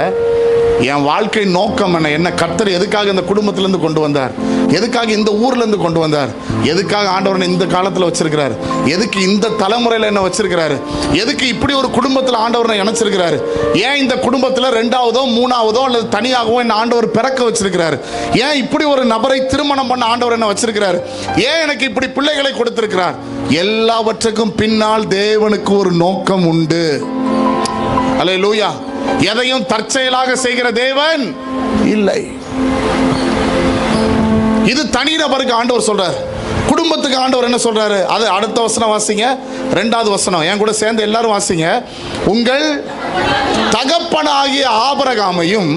[SPEAKER 1] என் வாழ்க்கை நோக்கம் என்ன? கர்த்தர் எதுக்காக இந்த குடும்பத்திலேருந்து கொண்டு வந்தார்? எதுக்காக இந்த ஊர்லேருந்து கொண்டு வந்தார்? எதுக்காக ஆண்டவர் இந்த காலத்தில் வச்சிருக்கிறார்? எதுக்கு இந்த தலைமுறையில் என்ன வச்சிருக்கிறாரு? எதுக்கு இப்படி ஒரு குடும்பத்தில் ஆண்டவர் இணைச்சிருக்கிறாரு? ஏன் இந்த குடும்பத்தில் 2ஆவதோ 3ஆவதோ அல்லது தனியாகவோ என்ன ஆண்டவர் பிறக்க வச்சிருக்கிறாரு? ஏன் இப்படி ஒரு நபரை திருமணம் பண்ண ஆண்டவர் என்ன வச்சிருக்கிறாரு? ஏன் எனக்கு இப்படி பிள்ளைகளை கொடுத்திருக்கிறார்? எல்லாவற்றுக்கும் பின்னால் தேவனுக்கு ஒரு நோக்கம் உண்டு. அல்லேலூயா. எதையும் தற்செயலாக செய்கிற தேவன் இல்லை. இது தனி நபருக்கு ஆண்டவர் சொல்றார். குடும்பத்துக்கு ஆண்டவர் என்ன சொல்றாரு? அது அடுத்த வசனம் வாசிங்க. 2வது வசனம் என் கூட சேர்ந்து எல்லாரும் வாசிங்க. உங்கள் தகப்பனாகிய ஆபிரகாமையும்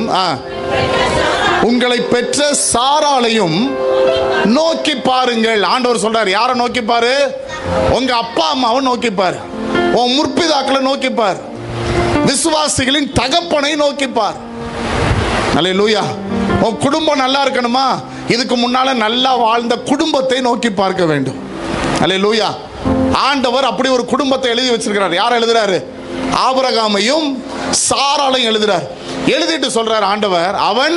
[SPEAKER 1] உங்களை பெற்ற சாராளையும் நோக்கி பாருங்கள். ஆண்டவர் சொல்றாரு, யாரை நோக்கி பாரு? உங்க அப்பா அம்மாவை நோக்கி பாரு, உன் முற்பிதாக்களை நோக்கி பார், விசுவாசிகளின் தகப்பனை நோக்கிப்பார். அல்லேலூயா. உன் குடும்பம் நல்லா இருக்கணுமா? இதுக்கு முன்னால நல்லா வாழ்ந்த குடும்பத்தை நோக்கி பார்க்க வேண்டும். அல்லேலூயா. ஆண்டவர் அப்படி ஒரு குடும்பத்தை எழுதி வச்சிருக்கிறார். யார் எழுதுறாரு? ஆபிரகாமையும் சாராளையும் எழுதுறார். எழுதிட்டு சொல்றார் ஆண்டவர், அவன்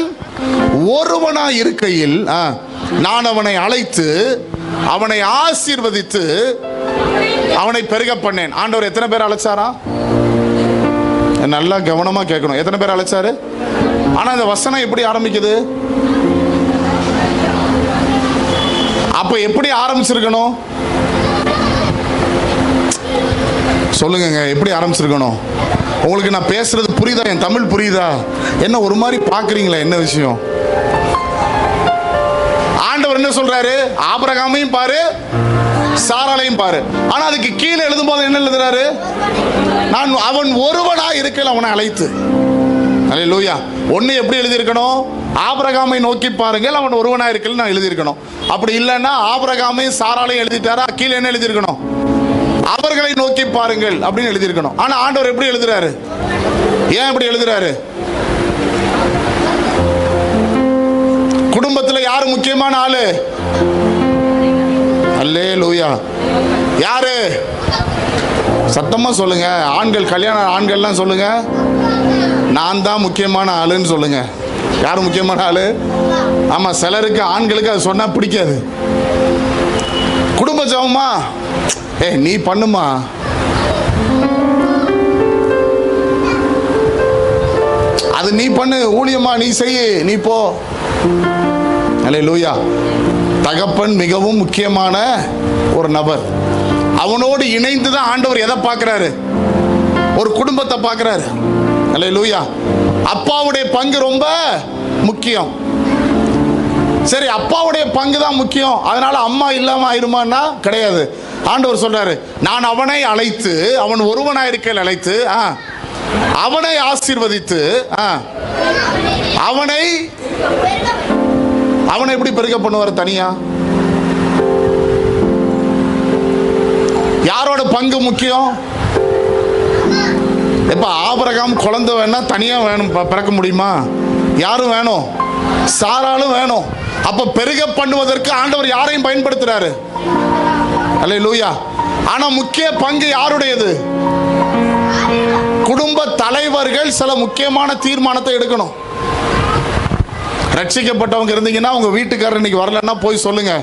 [SPEAKER 1] ஒருவனாய் இருக்கையில் நான் அவனை அழைத்து அவனை ஆசீர்வதித்து அவனை பெருக பண்ணேன். ஆண்டவர் எத்தனை பேர் அழைச்சாரா? நல்லா கவனமா கேட்கணும். எத்தனை பேர் அழைச்சாரு? ஆனா இந்த வசனம் எப்படி ஆரம்பிக்குது? அப்ப எப்படி ஆரம்பிச்சிருக்கணும்? சொல்லுங்க, எப்படி ஆரம்பிச்சிருக்கணும்? உங்களுக்கு நான் பேசுறது புரியுதா? என் தமிழ் புரியுதா? என்ன ஒரு மாதிரி பாக்குறீங்களா? என்ன விஷயம்? ஆண்டவர் என்ன சொல்றாரு? ஆபிரகாமையும் பாரு, சாராளையும் பாரு. ஆனா அதுக்கு கீழே எழுதும் போது என்ன எழுதுறாரு? நான் அவன் ஒருவனா இருக்கையில் அவனை அழைத்து. அல்லேலூயா. ஒன்னு எப்படி எழுதி இருக்கணும்? ஆபிரகாமை நோக்கி பாருங்கள் அவன் ஒருவனா இருக்கல நான் எழுதியிருக்கணும். அப்படி இல்லைன்னா ஆபிரகாமை சாராலையும் எழுதிட்டாரா, கீழே என்ன எழுதியிருக்கணும், அவர்களை நோக்கி பாருங்கள் அப்படின்னு எழுதியிருக்கணும். ஆனா ஆண்டவர் எப்படி எழுதுறாரு? ஏன் எப்படி எழுதுறாரு? குடும்பத்துல யாரு முக்கியமான ஆளு? அல்லேலூயா. யாரு? சத்தமா சொல்லுங்க. ஆண்கள், கல்யாண ஆண்கள்லாம் சொல்லுங்க, நான் தான் முக்கியமான ஆளுன்னு சொல்லுங்க. யாரு முக்கியமான ஆளு? ஆமா, சிலருக்கு ஆண்களுக்கு அது சொன்னா பிடிக்காது. குடும்ப ஜெபமா, நீ பண்ணுமா, அது நீ பண்ணு, ஊழியமா நீ செய்ய, நீ போ. அல்லேலூயா. தகப்பன் மிகவும் முக்கியமான ஒரு நபர். அவனோடு இணைந்து தான் ஆண்டவர் எதை பார்க்கிறாரு? ஒரு குடும்பத்தை பார்க்கிறாரு. அல்லேலூயா. அப்பாவுடைய பங்கு ரொம்ப முக்கியம். சரி, அப்பாவுடைய பங்கு தான் முக்கியம், அதனால அம்மா இல்லாம ஆயிருமான்னா கிடையாது. ஆண்டவர் சொல்றாரு, நான் அவனை அழைத்து, அவன் ஒருவனாயிருக்கையில் அழைத்து, அவனை ஆசீர்வதித்து, அவனை எப்படி பெருக பண்ணுவார் தனியா? யாரோட பங்கு முக்கியம்? இப்ப ஆபிரகாம் குழந்தை வேணா தனியா வேணும், பிறக்க முடியுமா? யாரும் வேணும், சாராலும் வேணும். அப்ப பெருக பண்ணுவதற்கு ஆண்டவர் யாரையும் பயன்படுத்துறாரு. அல்லேலூயா. ஆனா முக்கிய பங்கு யாருடையது? குடும்ப தலைவர்கள் சில முக்கியமான தீர்மானத்தை எடுக்கணும். ரட்சிக்கப்பட்டவங்க இருந்தீங்கன்னா உங்க வீட்டுக்காரர் இன்னைக்கு வரலன்னா போய் சொல்லுங்க,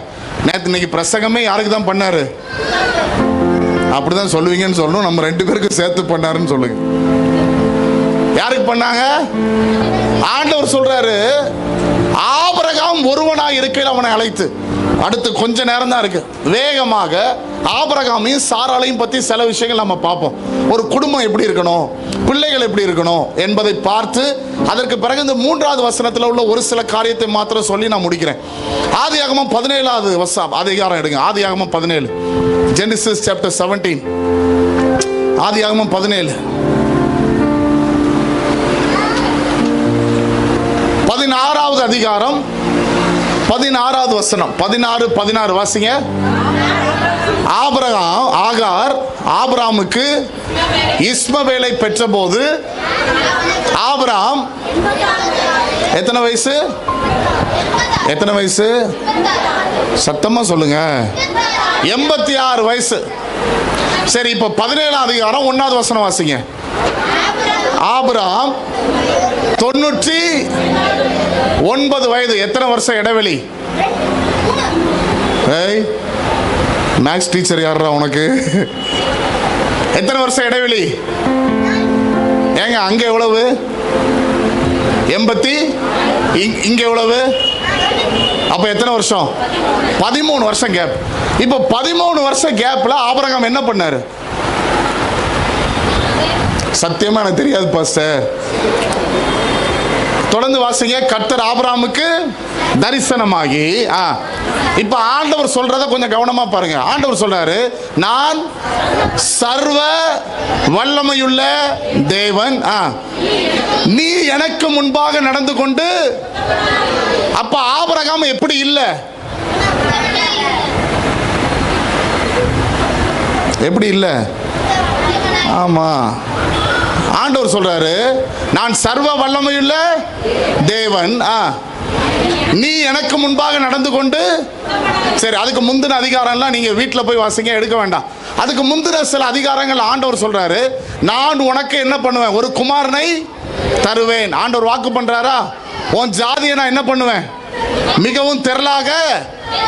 [SPEAKER 1] நேற்று இன்னைக்கு பிரசங்கமே யாருக்கு தான் பண்ணாரு, அப்படிதான் சொல்லுவீங்கன்னு சொல்லணும். நம்ம 2 பேருக்கு சேர்த்து பண்ணாருன்னு சொல்லுங்க. யாருக்கு பண்ணாங்க? ஆண்டவர் சொல்றாரு, ஆபிரகாம் ஒருவனாய் இருக்கையில் அவனை அழைத்து. அடுத்து கொஞ்ச நேரம் தான் இருக்கு, வேகமாக ஆபிரகாமையும் சாராளையும் பத்தி சில விஷயங்கள் நம்ம பார்ப்போம். ஒரு குடும்பம் எப்படி இருக்கணும், பிள்ளைகள் எப்படி இருக்கணும் என்பதை பார்த்து அதற்கு பிறகு இந்த 3வது வசனத்தில் உள்ள ஒரு சில காரியத்தை மாத்திரம் சொல்லி நான் முடிக்கிறேன். ஆதியாகமம் 17வது அதிகாரம் எடுங்க. ஆதியாகமம் 17, ஜெனிசிஸ் சாப்டர் 17. ஆதியாகமம் 17 16வது அதிகாரம் 16வது வசனம். 16, 16 வாசிங்க. ஆகார் ஆபிராமுக்கு இஸ்மவேலை பெற்ற போது ஆபிராம் எத்தனை வயசு? எத்தனை வயசு? சத்தமா சொல்லுங்க. 86 வயசு. சரி, இப்ப 17ஆம் அதிகாரம் 1வது வசனம் வாசிங்க. ஆபிராம் 99 வயது. எத்தனை வருஷம் இடைவெளி? மேக்ஸ் டீச்சர் யாரா உனக்கு? எத்தனை வருஷம் இடைவெளி? ஏங்க அங்க எவ்வளவு? 80, இங்க எவ்வளவு? அப்ப எத்தனை வருஷம்? 13 வருஷம் கேப். இப்ப 13 வருஷம் கேப்ல ஆபிரகாம் என்ன பண்ணாரு? சத்தியமா எனக்கு தெரியாது பாஸ்டர். தொடர்ந்து வாசிங்க. கர்த்தர் ஆபிரகாமுக்கு தரிசனமாகி, இப்ப ஆண்டவர் சொல்றத கொஞ்சம் கவனமா பாருங்க. ஆண்டவர் சொல்றாரு, நான் சர்வ வல்லமையுள்ள தேவன், நீ எனக்கு முன்பாக நடந்து கொண்டு. அப்ப ஆபிரகாம் எப்படி இல்ல? எப்படி இல்ல? ஆமா, ஆண்டவர் சொல்றாரு, நான் சர்வ வல்லமையுள்ள தேவன், நீ எனக்கு முன்பாக நடந்து கொண்டு. சரி, அதுக்கு முந்தின அதிகாரம்லாம் நீங்க வீட்டில் போய் வாசிங்க, எடுக்க வேண்டாம். அதுக்கு முந்தின சில அதிகாரங்கள் ஆண்டவர் சொல்றாரு, நான் உனக்கு என்ன பண்ணுவேன்? ஒரு குமாரனை தருவேன். ஆண்டவர் வாக்கு பண்றாரா? உன் ஜாதியை நான் என்ன பண்ணுவேன்? மிகவும் திரளாக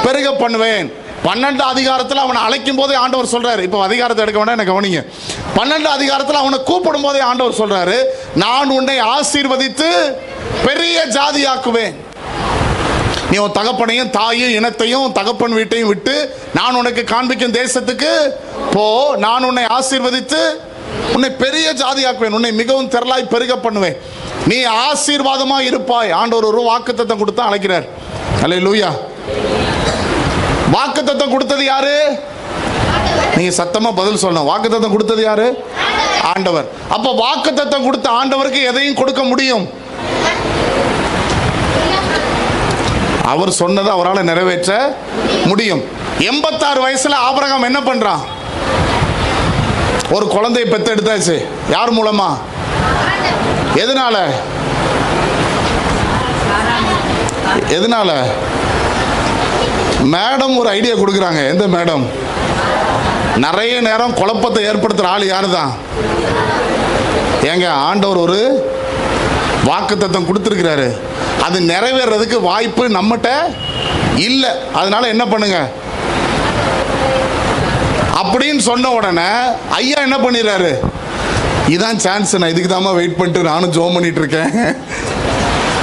[SPEAKER 1] பெருக பண்ணுவேன். 12 அதிகாரத்தில் அவனை அழைக்கும் போதே ஆண்டவர் சொல்றாரு, இப்போ அதிகாரத்தை எடுக்க வேண்டாம், எனக்கு கவனிங்க. 12 அதிகாரத்தில் அவனை கூப்பிடும் போதே ஆண்டவர் சொல்றாரு, நான் உன்னை ஆசீர்வதித்து பெரிய ஜாதியாக்குவேன். நீ உன் தகப்பனையும் தாயும் இனத்தையும் தகப்பன் வீட்டையும் விட்டு நான் உனக்கு காண்பிக்கும் தேசத்துக்கு போ. நான் உன்னை ஆசீர்வதித்து உன்னை பெரிய ஜாதியாக்குவேன், உன்னை மிகவும் திரளாய் பெருக பண்ணுவேன், நீ ஆசீர்வாதமா இருப்பாய். ஆண்டவர் ஒரு வாக்குத்தத்தம் கொடுத்தா அழைக்கிறார். அல்லேலூயா. வாக்குத்தத்தம் கொடுத்தது யாரு? நீங்க சத்தமா பதில் சொல்லணும். வாக்குத்தத்தம் கொடுத்தது யாரு? ஆண்டவர். அப்ப வாக்குத்தத்தம் கொடுத்த ஆண்டவருக்கு எதையும் கொடுக்க முடியும். அவர் சொன்னதை அவரால் நிறைவேற்ற முடியும். 86 வயசுல ஆபிரகாம் என்ன பண்றான்? ஒரு குழந்தையை பெத்தெடுத்தாச்சு. யார் மூலமா? எதனால? எதனால? மேடம் ஒரு ஐடியா கொடுக்குறாங்க. எந்த மேடம்? நிறைய நேரம் குழப்பத்தை ஏற்படுத்துற ஆள் யாரு தான்? ஏங்க, ஆண்டவர் ஒரு வாக்குத்தத்தம் கொடுத்துருக்கிறாரு, அது நிறைவேறதுக்கு வாய்ப்பு நம்மகிட்ட இல்லை. அதனால என்ன பண்ணுங்க அப்படின்னு சொன்ன உடனே ஐயா என்ன பண்ணிடுறாரு? இதான் சான்ஸ், நான் இதுக்கு தாமா வெயிட் பண்ணிட்டு நானும் ஜோம் பண்ணிட்டு இருக்கேன்.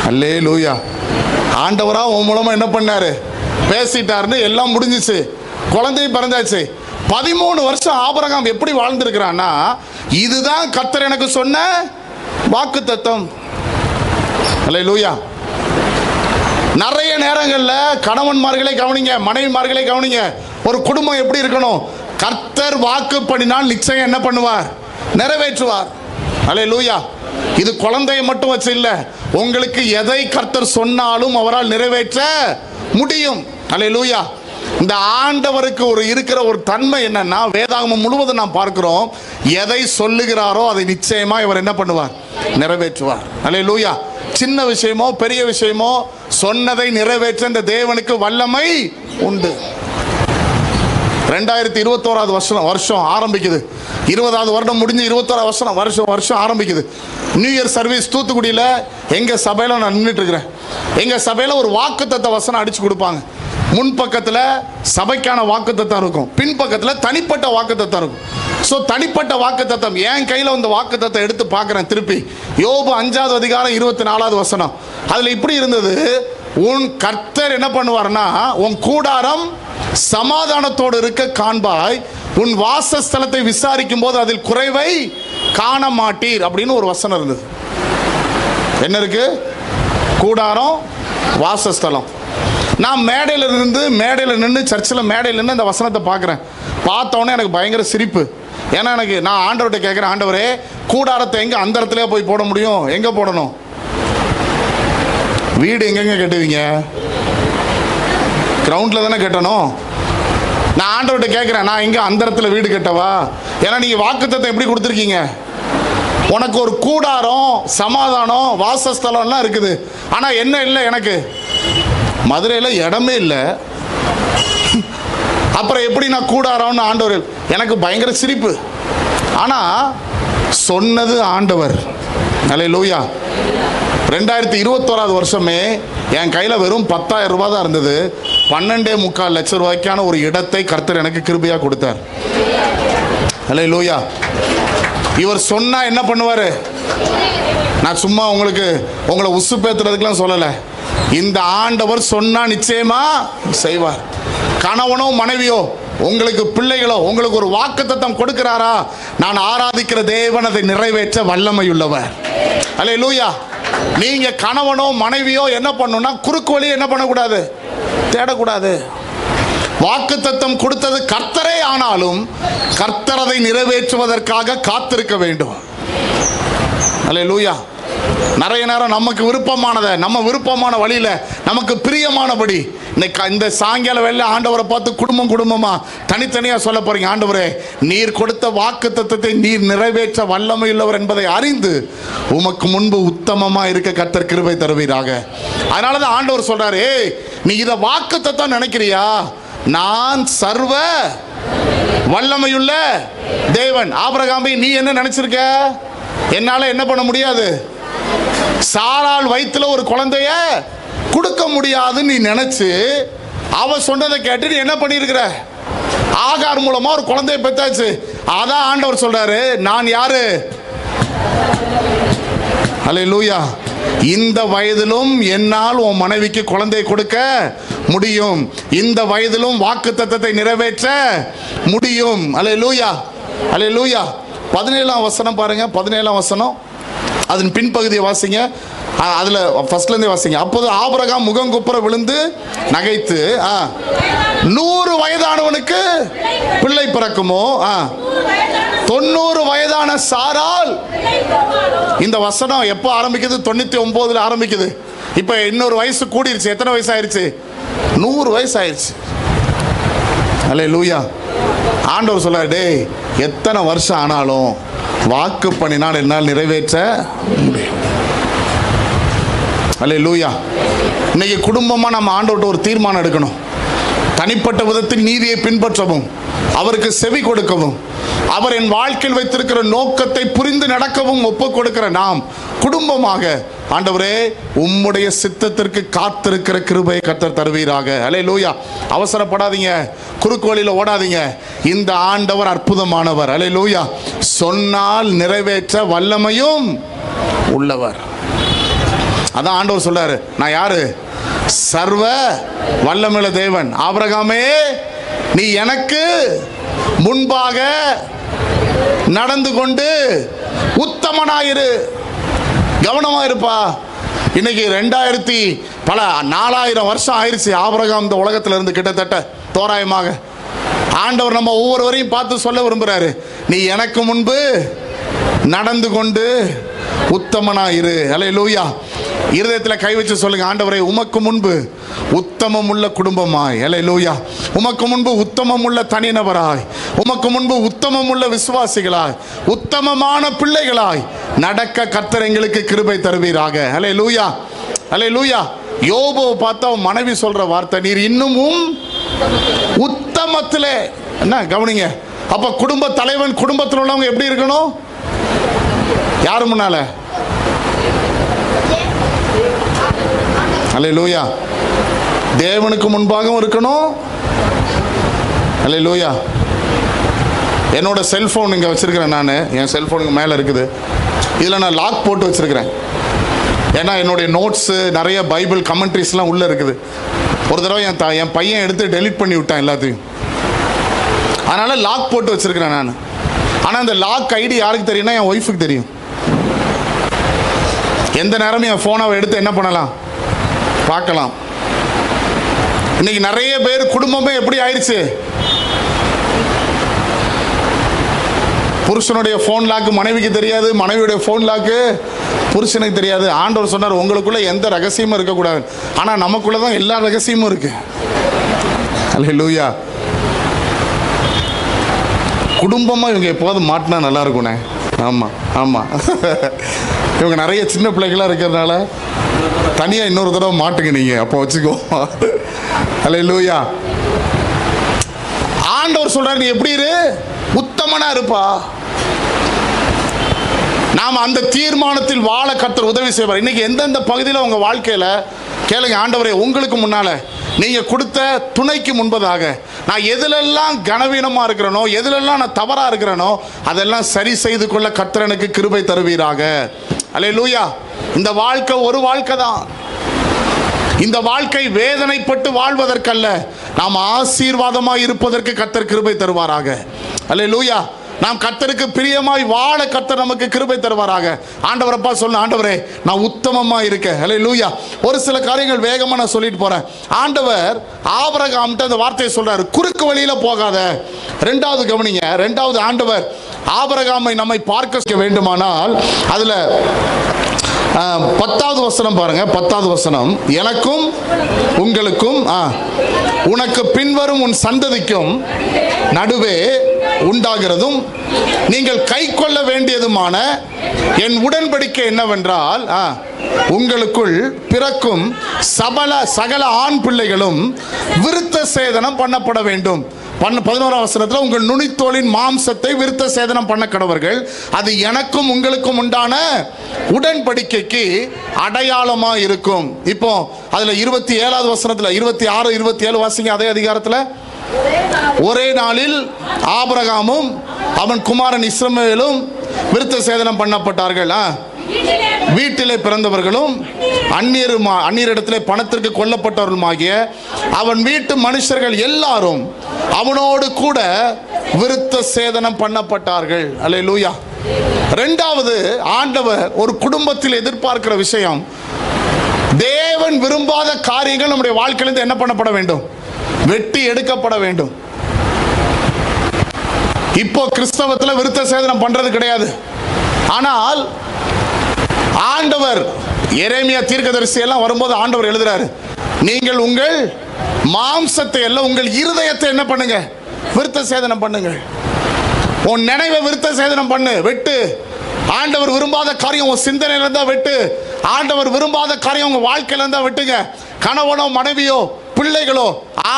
[SPEAKER 1] அல்லேலூயா. ஆண்டவரா உன் மூலமா என்ன பண்ணாரு? பேசிட்டாருன்னு எல்லாம் முடிஞ்சிச்சு, குழந்தையும் பிறந்தாச்சு. 13 வருஷம் ஆபிரகாம் எப்படி வாழ்ந்திருக்கிறான்னா, இதுதான் கர்த்தர் எனக்கு சொன்ன வாக்குத்தத்தம். அல்லேலூயா. நிறைய நேரங்களில் கணவன்மார்களை கவனிங்க, மனைவிமார்களை கவனிங்க. ஒரு குடும்பம் எப்படி இருக்கணும்? கர்த்தர் வாக்கு பண்ணினால் நிச்சயம் என்ன பண்ணுவார்? நிறைவேற்றுவார். அல்லேலூயா. இது குழந்தையை மட்டும் வச்சு இல்லை, உங்களுக்கு எதை கர்த்தர் சொன்னாலும் அவரால் நிறைவேற்ற முடியும். அல்லேலூயா. இந்த ஆண்டவருக்கு இருக்கிற ஒரு தன்மை என்னன்னா, வேதாகமம் முழுவதும் நாம் பார்க்கிறோம், எதை சொல்லுகிறாரோ அதை நிச்சயமா இவர் என்ன பண்ணுவார்? நிறைவேற்றுவார். அல்லேலூயா. சின்ன விஷயமோ பெரிய விஷயமோ சொன்னதை நிறைவேற்ற இந்த தேவனுக்கு வல்லமை உண்டு. 2021 வருஷம் ஆரம்பிக்குது. 20வது வருடம் முடிஞ்சு 21வது வருஷம் ஆரம்பிக்குது. நியூ இயர் சர்வீஸ் தூத்துக்குடியில் எங்க சபையில நான் நின்றுட்டு இருக்கிறேன். எங்க சபையில ஒரு வாக்குத்தத்த வசனம் அடிச்சு கொடுப்பாங்க. முன் பக்கத்தில் சபைக்கான வாக்குத்தத்தம் இருக்கும், பின்பக்கத்தில் தனிப்பட்ட வாக்குத்தத்தம் இருக்கும். ஸோ தனிப்பட்ட வாக்குத்தத்தம் என் கையில் இந்த வாக்குத்தத்தம் எடுத்து பார்க்குறேன். திருப்பி யோபு 5வது அதிகாரம் 24வது வசனம். அதில் இப்படி இருந்தது, உன் கர்த்தர் என்ன பண்ணுவார்னா, உன் கூடாரம் சமாதானத்தோடு இருக்க காண்பாய், உன் வாசஸ்தலத்தை விசாரிக்கும் போது அதில் குறைவை காண மாட்டீர் அப்படின்னு ஒரு வசனம் இருந்தது. என்ன இருக்கு? கூடாரம், வாசஸ்தலம். நான் மேடையில் நின்று சர்ச்சில் மேடையில் நின்று அந்த வசனத்தை பார்க்குறேன். பார்த்தோன்னே எனக்கு பயங்கர சிரிப்பு. ஏன்னா நான் ஆண்டவர்கிட்ட கேட்குறேன், ஆண்டவரே கூடாரத்தை எங்கே அந்த இடத்துல போய் போட முடியும்? எங்கே போடணும்? வீடு எங்கெங்க கட்டுவீங்க? கிரவுண்டில் தானே கட்டணும். நான் ஆண்டவர்கிட்ட கேட்குறேன், நான் எங்கே அந்த இடத்துல வீடு கட்டவா? ஏன்னா நீங்கள் வாக்குத்தத்தம் எப்படி கொடுத்துருக்கீங்க? உனக்கு ஒரு கூடாரம், சமாதானம், வாசஸ்தலம்லாம் இருக்குது. ஆனால் என்ன இல்லை? எனக்கு மதுரையில் இடமே இல்லை. அப்புறம் எப்படி நான் கூடாரம்னு ஆண்டவர்? எனக்கு பயங்கர சிரிப்பு. ஆனால் சொன்னது ஆண்டவர். அல்லேலூயா. 2021வது வருஷமே என் கையில் வெறும் 10,000 ரூபாய் தான் இருந்தது. 12.25 லட்சம் ரூபாய்க்கான ஒரு இடத்தை கர்த்தர் எனக்கு கிருபையாக கொடுத்தார். அல்லேலூயா. இவர் சொன்னா என்ன பண்ணுவார்? நான் சும்மா உங்களை உசு பேத்துறதுக்கெல்லாம் சொல்லலை. இந்த ஆண்டவர் சொன்னா நிச்சயமா செய்வார். கணவனோ மனைவியோ, உங்களுக்கு பிள்ளைகளோ, உங்களுக்கு ஒரு வாக்குத்தத்தம் கொடுக்கிறாரா, நான் ஆராதிக்கிற தேவன் அதை நிறைவேற்ற வல்லமையுள்ளவர். அல்லேலூயா. நீங்க கணவனோ மனைவியோ என்ன பண்ணணும்னா, குறுக்கு வழி என்ன பண்ணக்கூடாது? தேடக்கூடாது. வாக்குத்தத்தம் கொடுத்தது கர்த்தரே ஆனாலும் கர்த்தர் அதை நிறைவேற்றுவதற்காக காத்திருக்க வேண்டும். அல்லேலூயா. நிறைய நேரம் நமக்கு விருப்பமானதை, நம்ம விருப்பமான வழியில, நமக்கு பிரியமானபடி இந்த சாயங்கால வேளையில ஆண்டவரை பார்த்து குடும்பமா தனித்தனியா சொல்ல போறீங்க. ஆண்டவரே, நீர் கொடுத்த வாக்குத்தத்தத்தை நீர் நிறைவேற்ற வல்லமை உள்ளவர் என்பதை அறிந்து உமக்கு முன்பு உத்தமமா இருக்க கர்த்தர் கிருபை தருவீராக. அதனாலதான் ஆண்டவர் சொல்றாரு, நீ இதை வாக்குத்தத்தம் நினைக்கிறியா? நான் சர்வ வல்லமையுள்ள தேவன். ஆபிரகாமை நீ என்ன நினைச்சிருக்க? என்னால என்ன பண்ண முடியாது? சாராள் வயிற்றுல ஒரு குழந்தைய கொடுக்க முடியாது நீ நினைச்சு அவ சொன்னதை கேட்டு நீ என்ன பண்ணிருக்கிற? ஆகார் மூலமா ஒரு குழந்தைய பெத்தாச்சு. அதான் ஆண்டவர் சொல்றாரு, நான் யாரு? அல்லேலூயா. இந்த வயதிலும் என்னால் உன் மனைவிக்கு குழந்தை கொடுக்க முடியும். இந்த வயதிலும் வாக்குத்தத்தத்தை நிறைவேற்ற முடியும். அல்லேலூயா. அல்லேலூயா. 17ஆம் வசனம் பாருங்க. 17ஆம் வசனம் அதன் பின்பகுதியை வாசிங்க. அதுல ஃபர்ஸ்ட்ல இருந்தே வாசிங்க. அப்போது ஆபிரகாம் முகங்குப்புற விழுந்து நகைத்து, 100 வயதானவனுக்கு பிள்ளை பிறக்குமோ? 90 வயதான சாரால். இந்த வசனம் எப்போ ஆரம்பிக்குது? 99ல் ஆரம்பிக்குது. இப்ப இன்னொரு வயசு கூடிருச்சு. எத்தனை வயசு ஆயிருச்சு? 100 வயசு ஆயிருச்சு. அல்லேலூயா. ஆண்டவர் சொல்றாரு, டேய் எத்தனை வருஷம் ஆனாலும் வாக்கு பண்ணினால் என்னால் நிறைவேற்ற முடியும். அல்லேலூயா. இன்னைக்கு குடும்பமா நம்ம ஆண்டவர்கிட்ட ஒரு தீர்மானம் எடுக்கணும். தனிப்பட்ட விதத்தில் நீதியை பின்பற்றவும், அவருக்கு செவி கொடுக்கவும், அவர் என் வாழ்க்கையில் வைத்திருக்கிற நோக்கத்தை புரிந்து நடக்கவும் ஒப்புக் கொடுக்கிற நாம் குடும்பமாக, ஆண்டவரே உம்முடைய சித்தத்திற்கு காத்திருக்கிற கிருபையை கர்த்தர் தருவீராக. அல்லேலூயா. அவசரப்படாதீங்க, குறுக்கு வழியில் ஓடாதீங்க. இந்த ஆண்டவர் அற்புதமானவர். அல்லேலூயா. சொன்னால் நிறைவேற்ற வல்லமையும் உள்ளவர். அதான் ஆண்டவர் சொல்றாரு, நான் யாரு? சர்வ வல்லமையுள்ள தேவன். ஆபிரகாமே, நீ எனக்கு முன்பாக நடந்து கொண்டு உத்தமனாயிரு. கவனமா இருப்பா. இன்னைக்கு 4000 வருஷம் ஆயிடுச்சு ஆபிரகாம் இந்த உலகத்துல இருந்து. கிட்டத்தட்ட தோராயமாக ஆண்டவர் நம்ம ஒவ்வொருவரையும் பார்த்து சொல்ல விரும்புறாரு, நீ எனக்கு முன்பு நடந்து கொண்டு உத்தமனாயிரு. அல்லேலூயா. இருதயத்தில் கை வச்சு சொல்லுங்க, ஆண்டவரே உமக்கு முன்பு உத்தமம் உள்ள குடும்பமாய், அல்லேலூயா, உமக்கு முன்பு உத்தமம் உள்ள தனிநபராய், உமக்கு முன்பு உத்தமம் உள்ள விசுவாசிகளாய், உத்தமமான பிள்ளைகளாய் நடக்க கர்த்தர் எங்களுக்கு கிருபை தருவீராக. அல்லேலூயா. அல்லேலூயா. யோபுவை பார்த்தா மனைவி சொல்ற வார்த்தை, நீர் இன்னமும் உத்தமத்திலே. என்ன கவனிங்க. அப்ப குடும்ப தலைவன் குடும்பத்தில் உள்ளவங்க எப்படி இருக்கணும்? யாரு முன்னால? அல்லேலூயா. தேவனுக்கு முன்பாகவும் இருக்கணும். அல்லேலூயா. என்னோட செல்போன் இங்கே வச்சிருக்கிறேன். நான் என் செல்போன் இங்கே மேலே இருக்குது. இதில் நான் லாக் போட்டு வச்சிருக்கிறேன். ஏன்னா என்னுடைய நோட்ஸு நிறைய பைபிள் கமெண்ட்ரிஸ்லாம் உள்ளே இருக்குது. ஒரு தடவை என் பையன் எடுத்து டெலீட் பண்ணி விட்டான் எல்லாத்தையும். அதனால் லாக் போட்டு வச்சிருக்கிறேன் நான். ஆனால் அந்த லாக் ஐடி யாருக்கு தெரியும்னா என் ஒய்ஃபுக்கு தெரியும். எந்த நேரமும் என் ஃபோனை எடுத்து என்ன பண்ணலாம்? பார்க்கலாம். இன்னைக்கு நிறைய பேர் குடும்பமே எப்படி ஆயிடுச்சு? புருஷனுடைய ஃபோன் லாக்கு மனைவிக்கு தெரியாது, மனைவியுடைய ஃபோன் லாக்கு புருஷனுக்கு தெரியாது. ஆண்டவர் சொன்னார், உங்களுக்குள்ள எந்த ரகசியமும் இருக்கக்கூடாது. ஆனால் நமக்குள்ள தான் எல்லா ரகசியமும் இருக்கு. அல்லேலூயா. குடும்பமாக இவங்க எப்போது மாட்டினா நல்லா இருக்குண்ணே. ஆமாம் ஆமாம். இவங்க நிறைய சின்ன பிள்ளைகளாக இருக்கிறதுனால தனியாக இன்னொரு தடவை மாட்டுங்க நீங்கள், அப்போ வச்சுக்கோ. அல்லேலூயா. ஆண்டவர் சொல்றாரு, நீ எப்படி இரு? உத்தமனா இருப்பா. நாம் அந்த தீர்மானத்தில் வாழ கர்த்தர் உதவி செய்வார். இன்னைக்கு எந்தெந்த பகுதியில் உங்க வாழ்க்கையில கேளுங்க, ஆண்டவரே உங்களுக்கு முன்னால நீங்க கொடுத்த துணைக்கு முன்பதாக நான் எதிலெல்லாம் கனவீனமா இருக்கிறனோ, எதிலெல்லாம் நான் தவறா இருக்கிறனோ அதெல்லாம் சரி செய்து கொள்ள கர்த்தர் எனக்கு கிருபை தருவீராக. அல்லேலூயா. இந்த வாழ்க்கை ஒரு வாழ்க்கை தான். இந்த வாழ்க்கை வேதனைப்பட்டு வாழ்வதற்கல்ல, நாம் ஆசீர்வாதமாய் இருப்பதற்கு கர்த்தர் கிருபை தருவாராக. அல்லேலூயா. நாம் கர்த்தருக்கு பிரியமாய் வாழ கர்த்தர் நமக்கு கிருபை தருவாராக. ஆண்டவரப்பா சொல்ல, ஆண்டவரே நான் உத்தமமா இருக்கேன். அல்லேலூயா. ஒரு சில காரியங்கள் வேகமா நான் சொல்லிட்டு போறேன். ஆண்டவர் ஆபிரகாம்கிட்ட அந்த வார்த்தையை சொல்றாரு, குறுக்கு வழியில போகாத. ரெண்டாவது கவனிங்க, ரெண்டாவது ஆண்டவர் ஆபிரகாமை நம்மை பார்க்க வேண்டுமானால் அதுல 10வது வசனம் பாருங்க. 10வது வசனம், எனக்கும் உங்களுக்கும் உனக்கு பின்வரும் உன் சந்ததிக்கும் நடுவே உண்டாகிறதும் நீங்கள் கை கொள்ள வேண்டியதுமான என் உடன்படிக்கை என்னவென்றால், உங்களுக்குள் பிறக்கும் சகல ஆண் பிள்ளைகளும் விருத்த சேதனம் பண்ணப்பட வேண்டும். 11வது வசனத்தில், உங்கள் நுனித்தோலின் மாம்சத்தை விருத்த சேதனம் பண்ண கடவர்கள், அது எனக்கும் உங்களுக்கும் உண்டான உடன்படிக்கைக்கு அடையாளமா இருக்கும். இப்போ அதுல 27வது வசனத்துல 26, 27 வாசிங்க. அதே அதிகாரத்தில், ஒரே நாளில் ஆபிரகாமும் அவன் குமாரன் இஸ்மவேலும் விருத்த சேதனம் பண்ணப்பட்டார்கள். வீட்டிலே பிறந்தவர்களும் அந்நியரிடத்திலே பணத்திற்கு கொல்லப்பட்டவர்களுமாகிய அவன் வீட்டு மனுஷர்கள் எல்லாரும் அவனோடு கூட விருத்த சேதனம் பண்ணப்பட்டார்கள். அல்லேலூயா. இரண்டாவது, ஆண்டவர் ஒரு குடும்பத்தில் எதிர்பார்க்கிற விஷயம், தேவன் விரும்பாத காரியங்கள் நம்முடைய வாழ்க்கையிலிருந்து என்ன பண்ணப்பட வேண்டும்? வெட்டி எடுக்கப்பட வேண்டும். இப்போ கிறிஸ்தவத்தில் விருத்த சேதனம் பண்றது கிடையாது. ஆனால் ஆண்டவர் எரேமியா தீர்க்கதரிசி எல்லாம் வரும்போது ஆண்டவர் எழுதுறாரு, நீங்கள் உங்கள் மாம்சத்தை எல்லாம் உங்கள் இருதயத்தை என்ன பண்ணுங்க, விருத்த சேதனம் பண்ணுங்க. உன் நினைவை விருத்த சேதனம் பண்ணு, வெட்டு. ஆண்டவர் விரும்பாத காரியம் உன் சிந்தனையில இருந்தா வெட்டு. ஆண்டவர் விரும்பாத காரியம் உங்க வாழ்க்கையில இருந்தா வெட்டுங்க. கணவனோ மனைவியோ பிள்ளைகளோ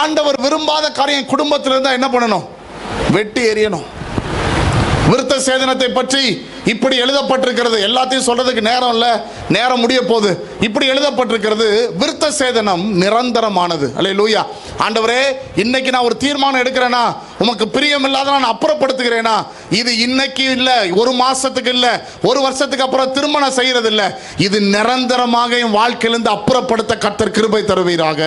[SPEAKER 1] ஆண்டவர் விரும்பாத காரியம் குடும்பத்தில் இருந்தா என்ன பண்ணணும், வெட்டி எறியணும். விருத்த சேதனத்தை பற்றி இப்படி எழுதப்பட்டிருக்கிறது. எல்லாத்தையும் சொல்றதுக்கு நேரம் இல்லை, நேரம் முடிய போகுது. இப்படி எழுதப்பட்டிருக்கிறது, விருத்த சேதனம் நிரந்தரமானது. அல்லேலூயா. ஆண்டவரே, இன்னைக்கு நான் ஒரு தீர்மானம் எடுக்கிறேனா, உமக்கு பிரியம் இல்லாத நான் அப்புறப்படுத்துகிறேனா, இது இன்னைக்கு இல்லை, ஒரு மாசத்துக்கு இல்லை, ஒரு வருஷத்துக்கு அப்புறம் திருமணம் செய்யறது இல்லை, இது நிரந்தரமாக என் வாழ்க்கையிலிருந்து அப்புறப்படுத்த கர்த்தர் கிருபை தருவீராக.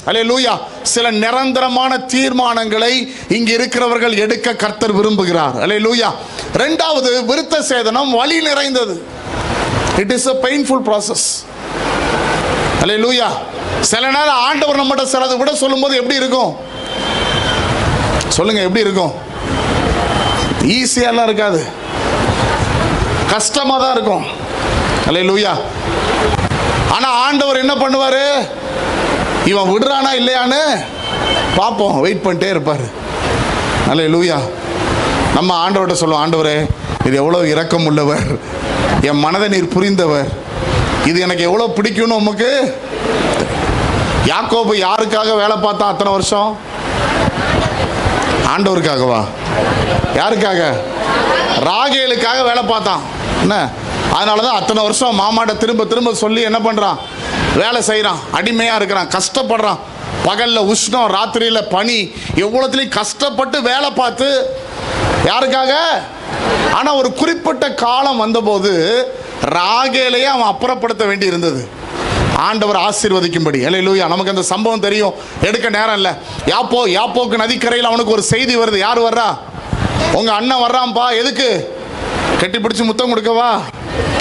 [SPEAKER 1] அல்லேலூயா. சில நிரந்தரமான தீர்மானங்களை இங்கு இருக்கிறவர்கள் எடுக்க கர்த்தர் விரும்புகிறார். அல்லேலூயா. இரண்டாவது, விருத்த சேதனம் வலி நிறைந்தது. It is a painful process. அல்லேலூயா. சில நேரம் ஆண்டவர் நம்மகிட்ட சிலதை விட சொல்லும்போது எப்படி இருக்கும் சொல்லுங்க, எப்படி இருக்கும்? ஈஸியாலாம் இருக்காது, கஷ்டமா தான் இருக்கும். அல்லேலூயா. ஆனா ஆண்டவர் என்ன பண்ணுவாரு, இவன் விடுறானா இல்லையான்னு பார்ப்போம், வெயிட் பண்ணிட்டே இருப்பாரு. அல்லேலூயா. நம்ம ஆண்டவர்கிட்ட சொல்லுவோம், ஆண்டவரே, இது எவ்வளவு இரக்கம் உள்ளவர், என் மனதை நீர் புரிந்தவர், இது எனக்கு எவ்வளவு பிடிக்கும்னு உமக்கு. யாக்கோபு யாருக்காக வேலை பார்த்தான் அத்தனை வருஷம்? ஆண்டவருக்காகவா? யாருக்காக? ராகேலுக்காக வேலை பார்த்தான். என்ன, அதனாலதான் அத்தனை வருஷம் மாமாட்ட திரும்ப திரும்ப சொல்லி என்ன பண்றான், வேலை செய்யறான், அடிமையா இருக்கிறான், கஷ்டப்படுறான். பகல்ல உஷ்ணம், ராத்திரியில பனி, எவ்வளவுலையும் கஷ்டப்பட்டு வேலை பார்த்து. யாருக்காக? ஆனா ஒரு குறிப்பிட்ட காலம் வந்தபோது ராகேலையே அவன் அப்புறப்படுத்த வேண்டி இருந்தது, ஆண்டவர் ஆசீர்வதிக்கும்படி. அல்லேலூயா. நமக்கு அந்த சம்பவம் தெரியும், எடுக்க நேரம் இல்லை. யாப்போக்கு நதிக்கரையில் அவனுக்கு ஒரு செய்தி வருது. யார் வர்றா? உங்க அண்ணன் வர்றான்பா. எதுக்கு? கட்டி பிடிச்சு முத்தம் கொடுக்கவா?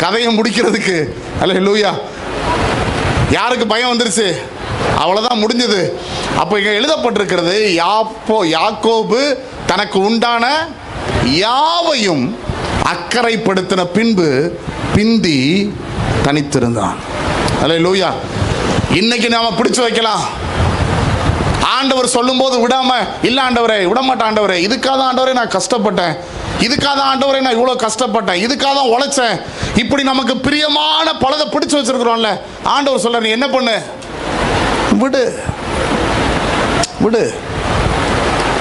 [SPEAKER 1] கதையை முடிக்கிறதுக்கு. அல்லேலூயா. யாருக்கு பயம் வந்துருச்சு? அவ்வளவுதான், முடிஞ்சது. அப்போ இங்க எழுதப்பட்டிருக்கிறது, யாக்கோபு தனக்கு உண்டான யாவையும் அக்கறைப்படுத்தின பின்பு பிந்தி தனித்திருந்தான். அல்லேலூயா. இன்னைக்கு நாம பிடிச்சு வைக்கலாம். ஆண்டவர் சொல்லும் போது விடாம, இல்ல ஆண்டவரே, விடமாட்டேன் ஆண்டவரே, இதுக்காக தான் ஆண்டவரே நான் கஷ்டப்பட்டேன், இதுக்காக தான் ஆண்டவரே நான் இவ்வளவு கஷ்டப்பட்டேன், இதுக்காக தான் உழைச்சேன். இப்படி நமக்கு பிரியமான பலதை பிடிச்சு வச்சிருக்கிறோம்ல, ஆண்டவர் சொல்ற, நீ என்ன பண்ணு, விடு விடு.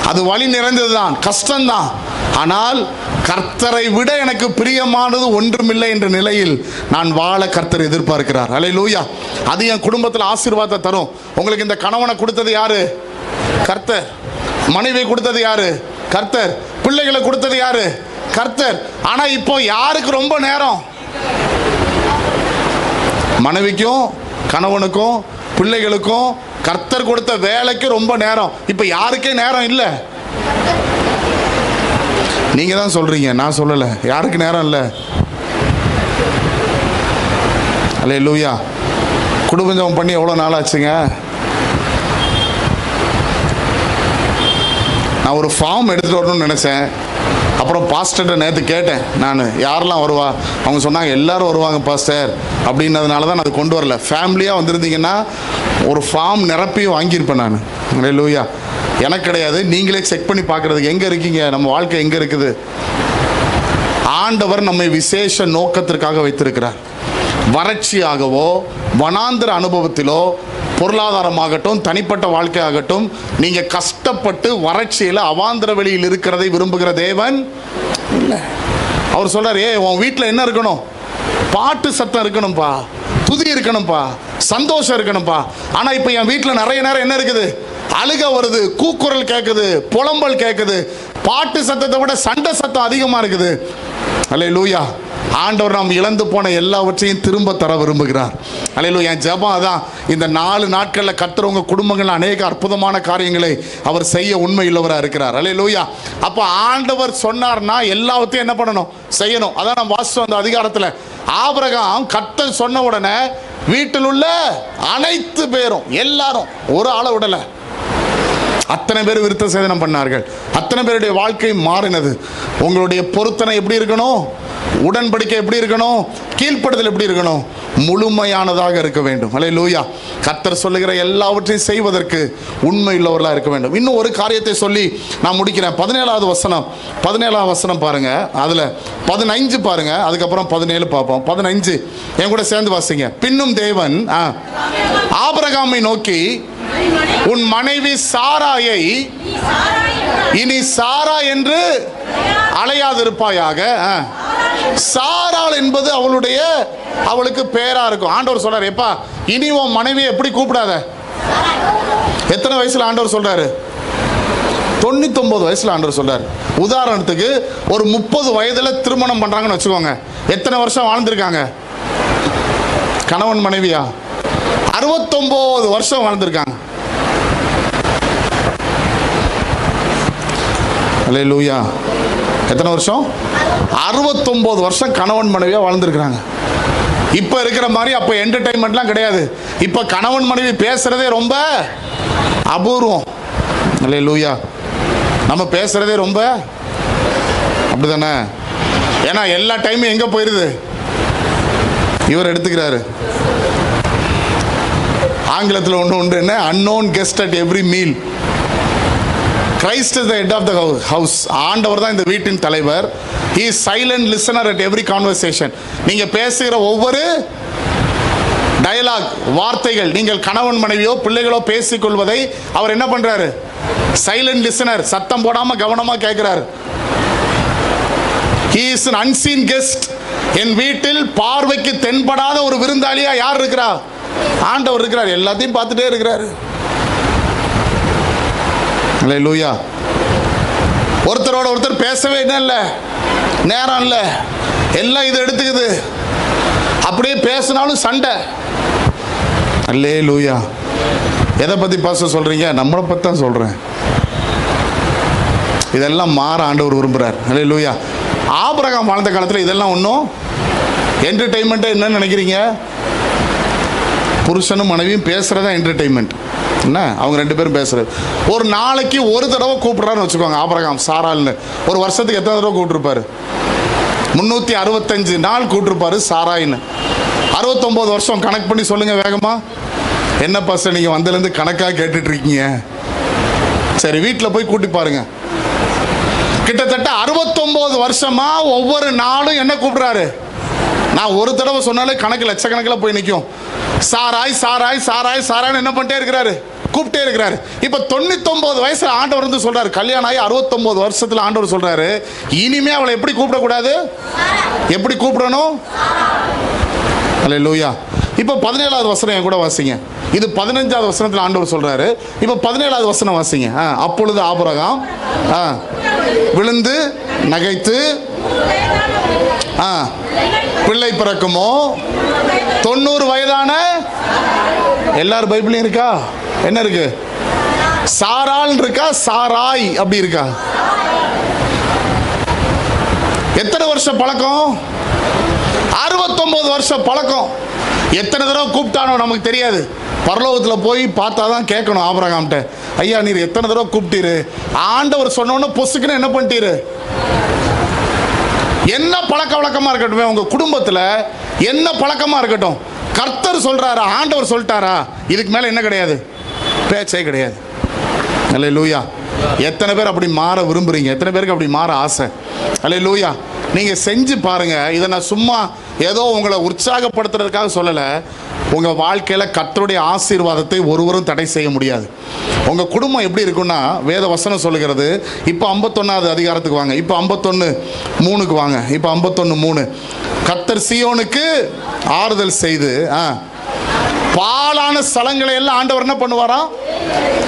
[SPEAKER 1] அது வலி நிறைந்ததுதான், கஷ்டம்தான். ஆனால் கர்த்தரை விட எனக்கு பிரியமானது ஒன்றுமில்லை என்ற நிலையில் நான் வாழ கர்த்தர் எதிர்பார்க்கிறார். அல்லேலூயா. அது என் குடும்பத்தில் ஆசீர்வாதத்தை தரும். உங்களுக்கு இந்த கணவனை கொடுத்தது யாரு? கர்த்தர். மனைவியை கொடுத்தது யாரு? கர்த்தர். பிள்ளைகளை கொடுத்தது யாரு? கர்த்தர். ஆனா இப்போ யாருக்கு ரொம்ப நேரம்? மனைவிக்கும் கணவனுக்கும் பிள்ளைகளுக்கும் கர்த்தர் கொடுத்த வேலைக்கு ரொம்ப நேரம். இப்ப யாருக்கே நேரம் இல்லை. நீங்க தான் சொல்றீங்க, நான் சொல்லல. யாருக்கு நேரம் இல்லை? அல்லேலூயா. குடும்பம் பண்ணி எவ்வளவு நாள் ஆச்சுங்க? நான் ஒரு ஃபார்ம் எடுத்துட்டு வரணும்னு நினைச்சேன். அப்புறம் பாஸ்டர்கிட்ட நேற்று கேட்டேன், நான் யாரெல்லாம் வருவா? அவங்க சொன்னாங்க எல்லாரும் வருவாங்க பாஸ்டர் அப்படின்னதுனால தான் நான் அது கொண்டு வரல. ஃபேமிலியாக வந்திருந்தீங்கன்னா ஒரு ஃபார்ம் நிரப்பி வாங்கியிருப்பேன் நான். அல்லேலூயா. எனக்கு கிடையாது, நீங்களே செக் பண்ணி பார்க்குறதுக்கு எங்கே இருக்கீங்க, நம்ம வாழ்க்கை எங்கே இருக்குது. ஆண்டவர் நம்மை விசேஷ நோக்கத்திற்காக வைத்திருக்கிறார். வறட்சியாகவோ வனாந்திர அனுபவத்திலோ, பொருளாதாரமாகட்டும் தனிப்பட்ட வாழ்க்கையாகட்டும், நீங்க கஷ்டப்பட்டு வறட்சியில் அவாந்திர வெளியில் இருக்கிறதை விரும்புகிற தேவன் இல்லை. அவர் சொல்றாரு, உன் வீட்டில் என்ன இருக்கணும்? பாட்டு சத்தம் இருக்கணும்பா, துதி இருக்கணும்பா, சந்தோஷம் இருக்கணும்பா. ஆனா இப்ப என் வீட்டில் நிறைய நேரம் என்ன இருக்குது? அழுக வருது, கூக்குரல் கேட்குது, புலம்பல் கேட்குது, பாட்டு சத்தத்தை விட சண்டை சத்தம் அதிகமா இருக்குது. அல்லேலூயா. ஆண்டவர் நாம் இழந்து போன எல்லாவற்றையும் திரும்ப தர விரும்புகிறார். அல்லேலூயா. என் ஜெபம் அதான், இந்த 4 நாட்களில் கர்த்தர் உங்க குடும்பங்கள் அநேக அற்புதமான காரியங்களை அவர் செய்ய உண்மை உள்ளவராக இருக்கிறார். அல்லேலூயா. அப்போ ஆண்டவர் சொன்னார்னா எல்லாவற்றையும் என்ன பண்ணணும்? செய்யணும். அதான் நம்ம வாசிச்சோம் அந்த அதிகாரத்தில். ஆபிரகாம் கர்த்தர் சொன்ன உடனே வீட்டில் உள்ள அனைத்து பேரும், எல்லாரும், ஒரு ஆளை விடல, அத்தனை பேர் விருத்த சேதனம் பண்ணார்கள். அத்தனை பேருடைய வாழ்க்கை மாறினது. உங்களுடைய பொருத்தனை எப்படி இருக்கணும்? உடன்படிக்கை எப்படி இருக்கணும்? கீழ்ப்படுதல் எப்படி இருக்கணும்? முழுமையானதாக இருக்க வேண்டும். அல்லேலூயா. கர்த்தர் சொல்லுகிற எல்லாவற்றையும் செய்வதற்கு உண்மையுள்ளவர்களாக இருக்க வேண்டும். இன்னும் ஒரு காரியத்தை சொல்லி நான் முடிக்கிறேன். 17வது வசனம் பாருங்க. அதுல 15 பாருங்க, அதுக்கப்புறம் 17 பார்ப்போம். 15 என் கூட சேர்ந்து வாசிங்க. பின்னும் தேவன் ஆபிரகாமை நோக்கி, உன் மனைவி சாராயை இனி சாரா என்று அழையாதிருப்பாயாக. சாராள் என்பது அவளுக்கு பேரா இருக்கும். ஆண்டவர் சொல்றாரு, எப்பா இனி உன் மனைவியை எப்படி கூப்பிடாத. எத்தனை வயசுல ஆண்டவர் சொல்றாரு? 99 வயசுல ஆண்டவர் சொல்றாரு. உதாரணத்துக்கு ஒரு 30 வயதுல திருமணம் பண்றாங்கன்னு வச்சுக்கோங்க. எத்தனை வருஷம் வாழ்ந்திருக்காங்க கணவன் மனைவியா? 69 வருஷம் வாழ்ந்திருக்காங்க. அல்லேலூயா. எத்தனை வருஷம்? 69 வருஷம் கணவன் மனைவியா வாழ்ந்திருக்கிறாங்க. இப்ப இருக்கிற மாதிரி அப்ப என்டர்டைன்மெண்ட்லாம் கிடையாது. இப்ப கணவன் மனைவி பேசுறதே ரொம்ப அபூர்வம். அல்லேலூயா. நம்ம பேசுறதே ரொம்ப அப்படிதானே? ஏன்னா எல்லா டைமும் எங்க போயிருது? இவர் எடுத்துக்கிறாரு. ஆங்கிலத்தில் ஒன்று உண்டு, என்ன? unknown guest at every meal. Christ is the head of the house. ஆண்டவர் தான் இந்த வீட்டின் தலைவர். He is silent listener at every conversation. நீங்க பேசுகிற ஒவ்வொரு டயலாக், வார்த்தைகள், நீங்கள் கணவன் மனைவியோ பிள்ளைகளோ பேசிக்கொள்வதை அவர் என்ன பண்றாரு? சைலண்ட் லிசனர், சத்தம் போடாம கவனமா கேட்கிறார். He is an unseen guest. என் வீட்டில் பார்வைக்கு தென்படாத ஒரு விருந்தாளியா யார் இருக்கிறா? ஆண்டவர் இருக்கிறார். எல்லாத்தையும் பார்த்துட்டே இருக்கிறாரு. அல்லேலூயா. ஒருத்தரோட ஒருத்தர் பேசவே இல்லை, நேரம் இல்லை, எல்லாம் இது எடுத்துக்குது. அப்படியே பேசினாலும் சண்டை. அல்லேலூயா. எதை பத்தி பேச சொல்றீங்க? நம்மளை பத்தி தான் சொல்றேன். இதெல்லாம் மாற ஆண்டவர் விரும்புறார். அல்லேலூயா. ஆபிரகாம் வாழ்ந்த காலத்தில் இதெல்லாம் ஒன்றும் என்டர்டெயின்மெண்ட் என்னன்னு நினைக்கிறீங்க? புருஷனும் மனைவியும் பேசுறதா என்டர்டெயின்மெண்ட். என்ன? அவங்க 2 பேரும் பேசுறது. ஒரு நாளைக்கு ஒரு தடவை கூப்பிடுறாருன்னு வச்சுக்கோங்க. ஆபிரகாம் சாராள்னு ஒரு வருஷத்துக்கு எத்தனை தடவை கூப்பிட்டுருப்பாரு? 365 நாள் கூப்பிட்டுருப்பாரு சாராயின்னு. 69 வருஷம் கணக்கு பண்ணி சொல்லுங்க வேகமா. என்ன பாஸ்டர் நீங்க வந்ததுலேருந்து கணக்காக கேட்டுட்டு இருக்கீங்க? சரி, வீட்டில் போய் கூட்டி பாருங்க. கிட்டத்தட்ட 69 வருஷமா ஒவ்வொரு நாளும் என்ன கூப்பிடுறாரு? நான் ஒரு தடவை சொன்னாலே கணக்கு லட்சக்கணக்கில் போய் நிற்கும். சாராய் சாராய் சாராய் சாராய்னு என்ன பண்ணிட்டே இருக்கிறாரு? கூப்பிட்டே இருக்கிறாரு. இப்ப 99 வயசுல ஆண்டவர் வந்து சொல்றாரு, கல்யாணம் ஆகி 69 வருஷத்துல ஆண்டவர் சொல்றாரு, இனிமே அவளை எப்படி கூப்பிடக்கூடாது? எப்படி கூப்பிடணும்? அல்லேலூயா. இப்ப 17வது வசனம் என் கூட வாசிங்க. இது 15வது வசனத்தில் ஆண்டவர் சொல்றாரு. இப்ப 17வது வசனம் வாசிங்க. அப்பொழுது ஆபிரகாம் விழுந்து நகைத்து, பிள்ளை பிறக்குமோ 90 வயதான, எல்லாரும் பைபிளையும் இருக்கா? என்ன இருக்கு? சாராள் இருக்கா? சாராய் அப்படி இருக்கா? எத்தனை வருஷம் பழக்கம்? 69 வருஷம் பழக்கம். எத்தனை தடவை கூப்பிட்டானோ நமக்கு தெரியாது. பரலோகத்தில் போய் பார்த்தா தான் கேட்கணும் ஆபிரகாம்கிட்ட, ஐயா நீர் எத்தனை தடவை கூப்பிட்டீரு? ஆண்டவர் சொன்னோன்னு பொசுக்குன்னு என்ன பண்ணிட்டீரு? என்ன பழக்க வழக்கமா இருக்கட்டும், உங்க குடும்பத்துல என்ன பழக்கமா இருக்கட்டும், கர்த்தர் சொல்றாரா, ஆண்டவர் சொல்லிட்டாரா, இதுக்கு மேல என்ன கிடையாது? பேச்சே கிடையாது. அல்லேலூயா. எத்தனை பேர் அப்படி மாற விரும்புறீங்க? எத்தனை பேருக்கு அப்படி மாற ஆசை? அல்லேலூயா. நீங்க செஞ்சு பாருங்க. இதை நான் சும்மா ஏதோ உங்களை உற்சாகப்படுத்துறதுக்காக சொல்லலை. உங்க வாழ்க்கையில கர்த்தருடைய ஆசீர்வாதத்தை ஒருவரும் தடை செய்ய முடியாது. உங்க குடும்பம் எப்படி இருக்குன்னா, வேத வசனம் சொல்லுகிறது. இப்போ 51வது அதிகாரத்துக்கு வாங்க. இப்போ 51:3 வாங்க. இப்போ 51:3 கர்த்தர் சீயோனுக்கு ஆறுதல் செய்து பாலான ஸ்தலங்களை எல்லாம் ஆண்டவர் என்ன பண்ணுவாராம்?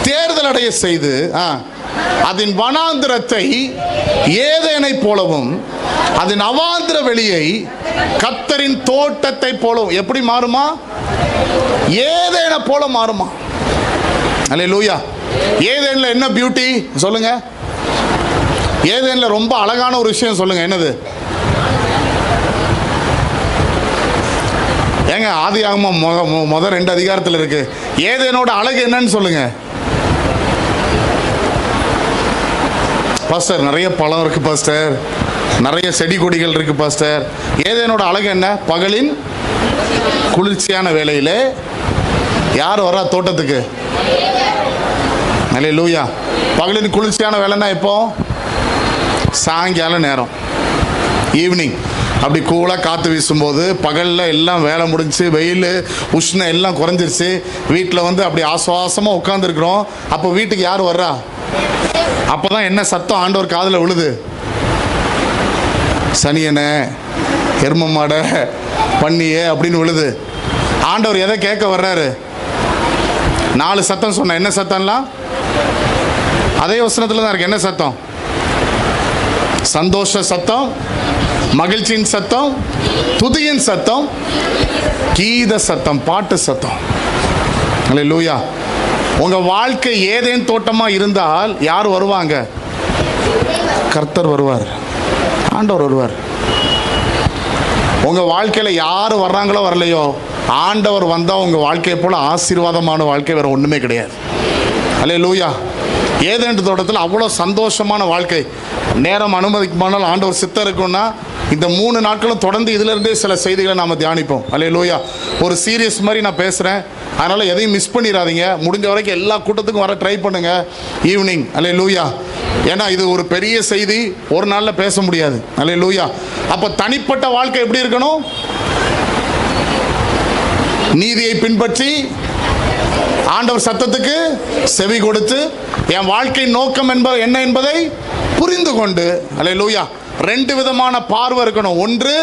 [SPEAKER 1] தேர்தல் அடைய செய்து அதன் வனாந்திரத்தை ஏதேனை போலவும் அதன் அவாந்திர வெளியை கர்த்தரின் தோட்டத்தை போலவும். எப்படி மாறுமா? ஏதேனை போல மாறுமா. அல்லேலூயா. ஏதேன்ல என்ன பியூட்டி சொல்லுங்க? ஏதேன்ல ரொம்ப அழகான ஒரு விஷயம் சொல்லுங்க. என்னது? ஏங்க ஆதியாகமம் முதல் 2 அதிகாரத்தில் இருக்கு. ஏதேனோட அழகு என்னன்னு சொல்லுங்க. பாஸ்டர் நிறைய பழம் இருக்கு பாஸ்டர். நிறைய செடி கொடிகள் இருக்கு பாஸ்டர். ஏதேனோட அழகு என்ன? பகலின் குளிர்ச்சியான வேளையிலே யார் வரா தோட்டத்துக்கு? அல்லேலூயா. பகலின் குளிர்ச்சியான வேலைன்னா எப்போ? சாயங்கால நேரம், ஈவினிங். அப்படி கூலாக காற்று வீசும்போது, பகலில் எல்லாம் வேலை முடிஞ்சு, வெயில் உஷ்ணம் எல்லாம் குறைஞ்சிருச்சு, வீட்டில் வந்து அப்படி ஆசுவாசமாக உட்காந்துருக்குறோம். அப்போ வீட்டுக்கு யார் வர்றா? அப்போ தான் என்ன சத்தம் ஆண்டவர் காதில் விழுது? சனியனை, எரும மாடை, பன்னியே அப்படின்னு விழுது. ஆண்டவர் எதை கேட்க வர்றாரு? 4 சத்தம் சொன்ன. என்ன சத்தம்லாம்? அதே வசனத்தில் தான் இருக்கு. என்ன சத்தம்? சந்தோஷ சத்தம், மகிழ்ச்சியின் சத்தம், துதியின் சத்தம், கீத சத்தம், பாட்டு சத்தம். அல்லேலூயா. உங்க வாழ்க்கை ஏதேன் தோட்டமா இருந்தால் யார் வருவாங்க? கர்த்தர் வருவார், ஆண்டவர் வருவார். உங்க வாழ்க்கையில யார் வர்றாங்களோ வரலையோ, ஆண்டவர் வந்தா உங்க வாழ்க்கையை போல ஆசீர்வாதமான வாழ்க்கை வேற ஒண்ணுமே கிடையாது. அல்லேலூயா. ஏதேன் தோட்டத்தில் அவ்வளோ சந்தோஷமான வாழ்க்கை. நேரம் அனுமதிக்குமானால் ஆண்டவர் சித்தம் இருக்குன்னா இந்த 3 நாட்களும் தொடர்ந்து இதிலிருந்தே சில செய்திகளை நாம் தியானிப்போம். அல்லேலூயா. ஒரு சீரியஸ் மாதிரி நான் பேசுகிறேன், அதனால் எதையும் மிஸ் பண்ணிடாதீங்க. முடிஞ்ச வரைக்கும் எல்லா கூட்டத்துக்கும் வர ட்ரை பண்ணுங்க ஈவினிங். அல்லேலூயா. ஏன்னா இது ஒரு பெரிய செய்தி, ஒரு நாளில் பேச முடியாது. அல்லேலூயா. அப்போ தனிப்பட்ட வாழ்க்கை எப்படி இருக்கணும்? நீதியை பின்பற்றி ஆண்டவர் சத்தத்துக்கு செவி கொடுத்து என் வாழ்க்கை நோக்கம் என்ன என்பதை புரிந்து கொண்டு, அல்லேலூயா, 2 விதமான பார்வை இருக்கணும். ஒன்று,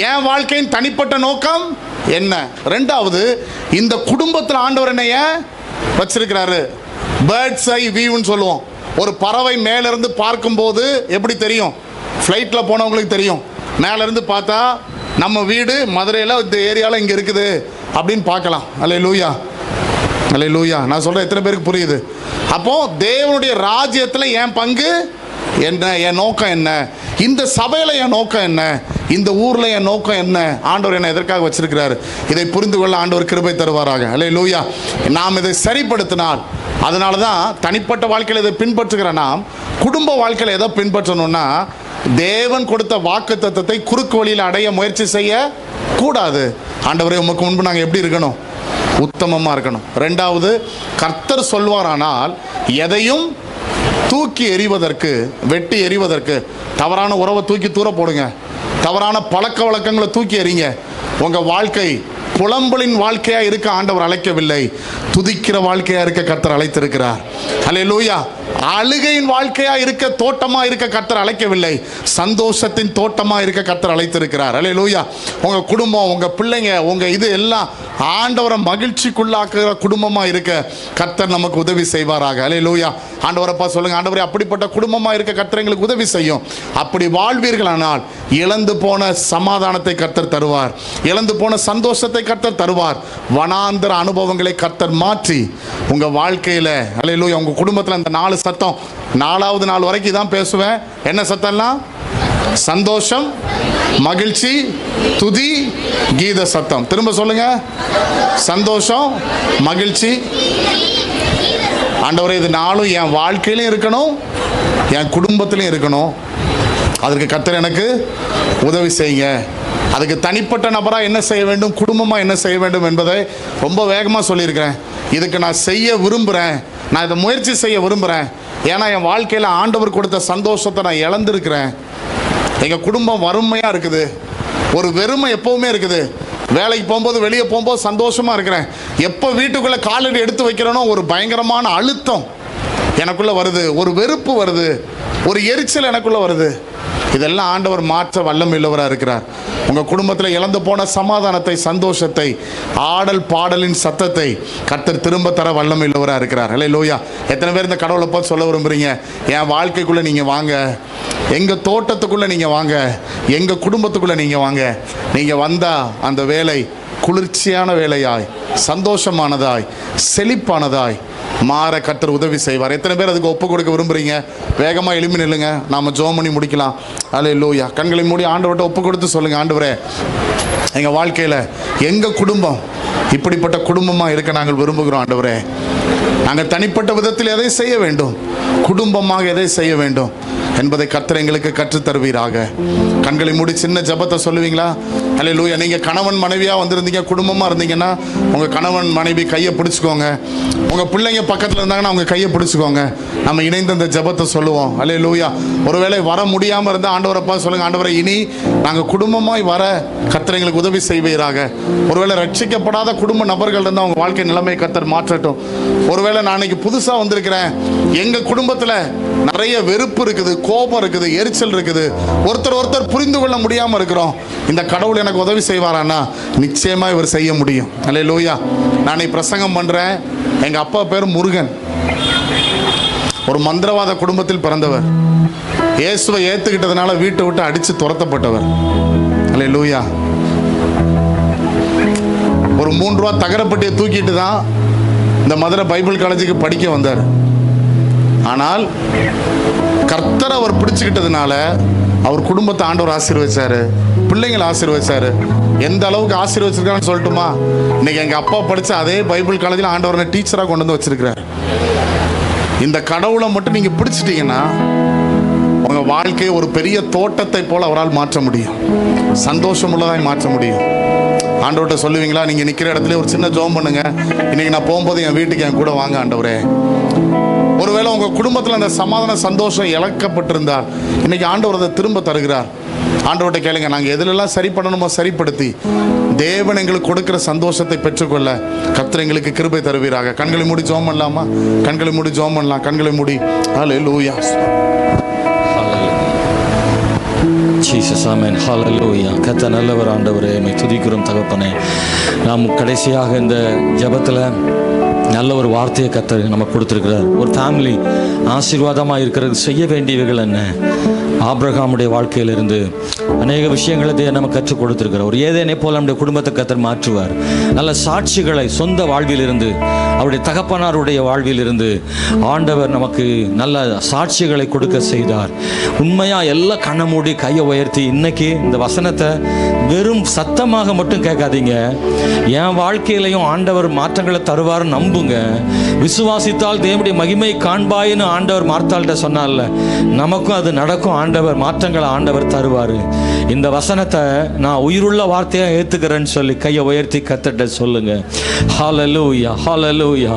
[SPEAKER 1] என் வாழ்க்கையின் தனிப்பட்ட நோக்கம் என்ன? 2வது, இந்த குடும்பத்தில் ஆண்டவர் என்னைய வச்சிருக்கிறாரு. பேர்ட்ஸ் ஐ வியூன்னு சொல்லுவோம். ஒரு பறவை மேலிருந்து பார்க்கும்போது எப்படி தெரியும்? ஃப்ளைட்டில் போனவங்களுக்கு தெரியும். மேலிருந்து பார்த்தா நம்ம வீடு மதுரையில் இந்த ஏரியாவில் இங்கே இருக்குது அப்படின்னு பார்க்கலாம். அல்லேலூயா, அல்லேலூயா. நான் சொல்கிறேன், எத்தனை பேருக்கு புரியுது? அப்போது தேவனுடைய ராஜ்யத்தில் என் பங்கு என்ன? என் நோக்கம் என்ன? இந்த சபையில் என் நோக்கம் என்ன? இந்த ஊரில் என் நோக்கம் என்ன? ஆண்டவர் என்னை எதற்காக வச்சிருக்கிறாரு? இதை புரிந்து கொள்ள ஆண்டவர் கிருபை தருவாராக. அல்லேலூயா. நாம் இதை சரிப்படுத்தினால், அதனால தான் தனிப்பட்ட வாழ்க்கையில் இதை பின்பற்றுகிற நாம் குடும்ப வாழ்க்கையில் எதை பின்பற்றணும்னா, தேவன் கொடுத்த வாக்கு தத்தத்தை குறுக்கு வழியில் அடைய முயற்சி செய்ய கூடாது. ஆண்டவரே, உமக்கு முன்பு நாங்கள் எப்படி இருக்கணும்? உத்தமமாக இருக்கணும். 2வது, கர்த்தர் சொல்வாரானால் எதையும் தூக்கி எறிவதற்கு, வெட்டி எறிவதற்கு, தவறான உறவை தூக்கி தூர போடுங்க, தவறான பழக்க வழக்கங்களை தூக்கி எறிங்க. உங்கள் வாழ்க்கை புலம்பலின் வாழ்க்கையா இருக்க ஆண்டவர் அழைக்கவில்லை, துதிக்கிற வாழ்க்கையா இருக்க கர்த்தர் அழைத்திருக்கிறார். அல்லேலூயா. அழுகையின் வாழ்க்கையா இருக்க, தோட்டமா இருக்க கர்த்தர் அழைக்கவில்லை, சந்தோஷத்தின் தோட்டமா இருக்க கர்த்தர் அழைத்திருக்கிறார். அல்லேலூயா. உங்க குடும்பம், உங்க பிள்ளைங்க, உங்க இது எல்லாம் ஆண்டவரை மகிழ்ச்சிக்குள்ளாக்குற குடும்பமா இருக்க கர்த்தர் நமக்கு உதவி செய்வாராக. அல்லேலூயா. ஆண்டவரப்பா சொல்லுங்க, ஆண்டவரே, அப்படிப்பட்ட குடும்பமா இருக்க கர்த்தர் எங்களுக்கு உதவி செய்யும். அப்படி வாழ்வீர்களானால் இழந்து போன சமாதானத்தை கர்த்தர் தருவார், இழந்து போன சந்தோஷத்தை கர்த்தர் தருவார். வனாந்தர அனுபவங்களை கர்த்தர் மாற்றி உங்க வாழ்க்கையில, அல்லேலூயா, உங்க குடும்பத்தில் அந்த 4 சத்தம், 4வது நாள் வரைக்கும் தான் பேசுவேன். என்ன சத்தம்லாம்? சந்தோஷம், மகிழ்ச்சி, துதி, கீத சத்தம். திரும்ப சொல்லுங்க. சந்தோஷம், மகிழ்ச்சி. ஆண்டவரே, இது 4 என் வாழ்க்கையிலும் இருக்கணும், என் குடும்பத்திலும் இருக்கணும். அதற்கு கர்த்தர் எனக்கு உதவி செய்யுங்க. அதுக்கு தனிப்பட்ட நபராக என்ன செய்ய வேண்டும், குடும்பமாக என்ன செய்ய வேண்டும் என்பதை ரொம்ப வேகமாக சொல்லியிருக்கிறேன். இதுக்கு நான் செய்ய விரும்புகிறேன், நான் இதை முயற்சி செய்ய விரும்புகிறேன். ஏன்னா என் வாழ்க்கையில் ஆண்டவர் கொடுத்த சந்தோஷத்தை நான் இழந்திருக்கிறேன். எங்கள் குடும்பம் வறுமையாக இருக்குது, ஒரு வெறுமை எப்போவுமே இருக்குது. வேலைக்கு போகும்போது, வெளியே போகும்போது சந்தோஷமாக இருக்கிறேன். எப்போ வீட்டுக்குள்ளே காலடி எடுத்து வைக்கிறேனோ ஒரு பயங்கரமான அழுத்தம் எனக்குள்ளே வருது, ஒரு வெறுப்பு வருது, ஒரு எரிச்சல் எனக்குள்ளே வருது. இதெல்லாம் ஆண்டவர் மாற்ற வல்லமை உள்ளவராக இருக்கிறார். உங்கள் குடும்பத்தில் இழந்து போன சமாதானத்தை, சந்தோஷத்தை, ஆடல் பாடலின் சத்தத்தை கர்த்தர் திரும்ப தர வல்லமை உள்ளவராக இருக்கிறார். அல்லேலூயா. எத்தனை பேர் இந்த கடவுளை பார்த்து சொல்ல விரும்புகிறீங்க? என் வாழ்க்கைக்குள்ளே நீங்கள் வாங்க, எங்கள் தோட்டத்துக்குள்ளே நீங்கள் வாங்க, எங்கள் குடும்பத்துக்குள்ளே நீங்கள் வாங்க. நீங்கள் வந்தால் அந்த வேலை குளிர்ச்சியான வேலையாய், சந்தோஷமானதாய், செழிப்பானதாய் மாற கர்த்தர் உதவி செய்வார். எத்தனை பேர் அதுக்கு ஒப்பு கொடுக்க விரும்புகிறீங்க? வேகமாக எழுப்பி நில்லுங்க, நாம் ஜெபம் பண்ணி முடிக்கலாம். அல்லேலூயா. கண்களை மூடி ஆண்டவர்கிட்ட ஒப்பு கொடுத்து சொல்லுங்கள், ஆண்டவரே, எங்கள் வாழ்க்கையில் எங்கள் குடும்பம் இப்படிப்பட்ட குடும்பமாக இருக்க நாங்கள் விரும்புகிறோம். ஆண்டவரே, நாங்கள் தனிப்பட்ட விதத்தில் எதை செய்ய வேண்டும், குடும்பமாக எதை செய்ய வேண்டும், என்பதை கர்த்தர் எங்களுக்கு கற்றுத் தருவீராக. கண்களை மூடி சின்ன ஜெபத்தை சொல்லுவீங்களா? அல்லேலூயா. நீங்கள் கணவன் மனைவியாக வந்திருந்தீங்க, குடும்பமாக இருந்தீங்கன்னா உங்கள் கணவன் மனைவி கையை பிடிச்சிக்கோங்க. உங்கள் பிள்ளைங்க பக்கத்தில் இருந்தாங்கன்னா அவங்க கையை பிடிச்சிக்கோங்க. நம்ம இணைந்து அந்த ஜெபத்தை சொல்லுவோம். அல்லேலூயா. ஒருவேளை வர முடியாமல் இருந்தால் ஆண்டவரப்பா சொல்லுங்கள், ஆண்டவரை இனி நாங்கள் குடும்பமாய் வர கர்த்தர் எங்களுக்கு உதவி செய்வீராக. ஒருவேளை ரட்சிக்கப்படாத குடும்ப நபர்கள் இருந்தால் அவங்க வாழ்க்கை நிலைமை கர்த்தர் மாற்றட்டும். ஒருவேளை நான் இன்னைக்கு புதுசாக வந்திருக்கிறேன், எங்கள் குடும்பத்தில் நிறைய வெறுப்பு இருக்குது, கோபம் இருக்குது, எரிச்சல் இருக்குது, ஒருத்தர் புரிந்து கொள்ள முடியாமல் இருக்கிறோம், இந்த கடவுள் எனக்கு உதவி செய்வாரான்னா நிச்சயமா இவர் செய்ய முடியும். அல்லேலூயா. நான் பிரசங்கம் பண்றேன். எங்க அப்பா பேர் முருகன். ஒரு மந்திரவாத குடும்பத்தில் பிறந்தவர். இயேசுவை ஏத்துக்கிட்டதுனால வீட்டை விட்டு அடிச்சு துரத்தப்பட்டவர். அல்லேலூயா. ஒரு 3 ரூபா தகரப்பட்டியை தூக்கிட்டு தான் இந்த மதுரை பைபிள் காலேஜுக்கு படிக்க வந்தார். ஆனால் கர்த்தரை அவர் பிடிச்சுக்கிட்டதுனால அவர் குடும்பத்தை ஆண்டவர் ஆசீர்வதிச்சாரு, பிள்ளைங்களை ஆசீர்வதிச்சாரு. எந்த அளவுக்கு ஆசீர்வதிச்சிருக்கான்னு சொல்லட்டுமா? இன்னைக்கு எங்க அப்பா படிச்ச அதே பைபிள் காலேஜில் ஆண்டவரை டீச்சராக கொண்டு வந்து வச்சிருக்கிறார். இந்த கடவுளை மட்டும் நீங்க பிடிச்சிட்டீங்கன்னா உங்க வாழ்க்கையை ஒரு பெரிய தோட்டத்தை போல அவரால் மாற்ற முடியும், சந்தோஷம் உள்ளதாய் மாற்ற முடியும். ஆண்டவர்கிட்ட சொல்லுவீங்களா? நீங்க நிக்கிற இடத்துல ஒரு சின்ன ஜெபம் பண்ணுங்க, இன்னைக்கு நான் போகும்போது என் வீட்டுக்கு என் கூட வாங்க ஆண்டவரே. ஒருவேளை உங்க குடும்பத்தில் அந்த சமாதான சந்தோஷம் இழக்கப்பட்டிருந்தால் இன்னைக்கு ஆண்டவர் அதை திரும்ப தருகிறார். ஆண்டவர்கிட்ட கேளுங்க, நாங்கள் எதிலெல்லாம் சரி பண்ணணுமோ சரிப்படுத்தி தேவன் எங்களுக்கு கொடுக்கிற சந்தோஷத்தை பெற்றுக்கொள்ள கர்த்தர் எங்களுக்கு கிருபை தருவீராக. கண்களை மூடி ஜெபம் பண்ணலாமா? கண்களை மூடி ஜெபம் பண்ணலாம். கண்களை மூடி. ஹல்லேலூயா.
[SPEAKER 2] Jesus amen. ஹல்லேலூயா. கர்த்தர் நல்லவர். ஆண்டவரே உம்மை துதிக்கிறோம் தகப்பனே. நாம் கடைசியாக இந்த ஜெபத்தில் நல்ல ஒரு வார்த்தையை கர்த்தர் நமக்கு கொடுத்துருக்கிறார். ஒரு ஃபேமிலி ஆசீர்வாதமாக இருக்கிறது. செய்ய வேண்டியவைகள் என்ன? ஆபிரகாமுடைய வாழ்க்கையிலிருந்து அநேக விஷயங்களை நமக்கு கற்றுக் கொடுத்திருக்கிறார். ஒரு ஏதேனை போல நம்முடைய குடும்பத்தை கர்த்தர் மாற்றுவார். நல்ல சாட்சிகளை சொந்த வாழ்விலிருந்து, அவருடைய தகப்பனாருடைய வாழ்விலிருந்து ஆண்டவர் நமக்கு நல்ல சாட்சிகளை கொடுக்க செய்தார். உண்மையா எல்லாம் கண்ணை மூடி கையை உயர்த்தி இன்னைக்கு இந்த வசனத்தை வெறும் சத்தமாக மட்டும் கேட்காதீங்க. என் வாழ்க்கையிலையும் ஆண்டவர் மாற்றங்களை தருவார் நம்புங்க. விசுவாசித்தால் தேவனுடைய மகிமை காண்பாயின்னு ஆண்டவர் மார்த்தாள்கிட்ட சொன்னார்ல, நமக்கும் அது நடக்கும். ஆண்டவர் மாற்றங்களை ஆண்டவர் தருவார். இந்த வசனத்தை நான் உயிருள்ள வார்த்தையாக ஏற்றுக்கிறேன்னு சொல்லி கையை உயர்த்தி கர்த்தர்ட்ட சொல்லுங்க. ஹல்லேலூயா, ஹல்லேலூயா.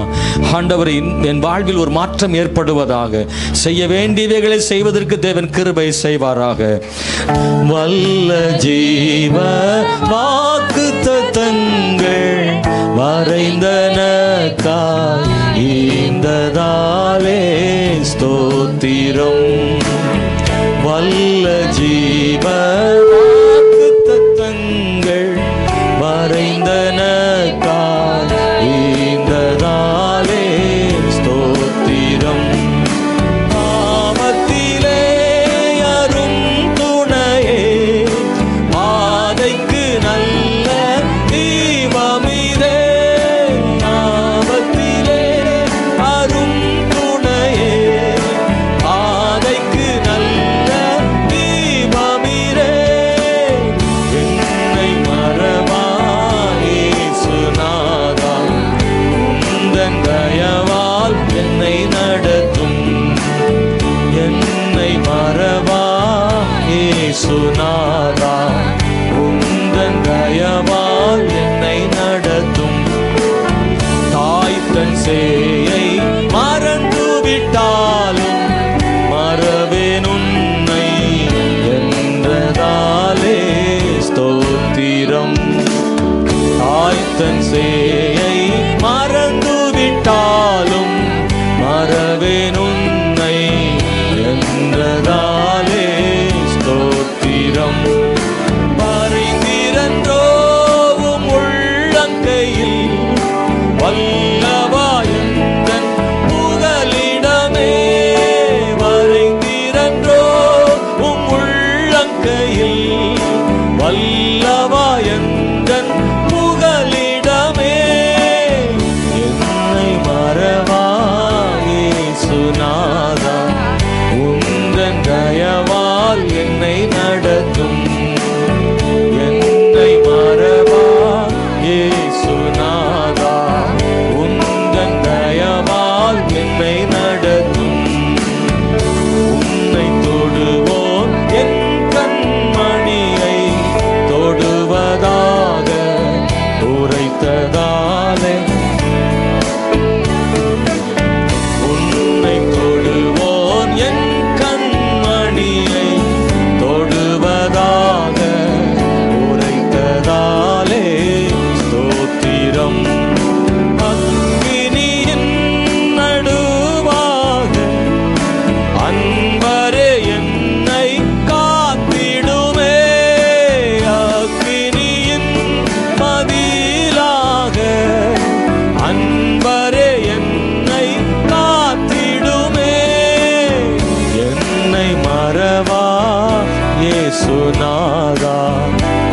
[SPEAKER 2] ஆண்டவர் என் வாழ்வில் ஒரு மாற்றம் ஏற்படுவதாக, செய்ய வேண்டியவைகளை செய்வதற்கு தேவன் கிருபை செய்வாராக. வல்ல ஜீவ வாக்குத்தத்தங்கள் வரைந்தனக்காய் ஈந்ததாலே ஸ்தோத்திரம். வல்ல ஜீவ வாக்குத்தத்தங்கள் வரைந்தனக்காய் ஈந்ததாலே ஸ்தோத்திரம். ஆபத்திலே அரும் துணையே, பாதைக்கு நல்ல தீபமிதே. ஆபத்திலே அரும் துணையே, பாதைக்கு நல்ல தீபமிதே. என்னை மறவாயே சுனாதா, உந்தன் தயவால் என்னை நடத்தும். என்னை மறவாயே சுனாதா, உந்தன் தயவால் என்னை நடத்தும். தாய் தன் சேயை மறந்து விட்டாலும் மறவேன் உன்னை என்றதாலே ஸ்தோத்திரம். தாய் தன் சேயை மறந்து விட்டாலும் மறவேன் உன்னை என்றதாலே ஸ்தோத்திரம். பரிந்திரன்றோவும் உள்ளங்கையில் வல்லவாயந்தன் புகலிடமே. வரைந்திரன்றோவும் உள்ளங்கையில் வல்லவாயந்தன் புகலிடமே. என்னை மறவாயே சுனா இயேசுநாதா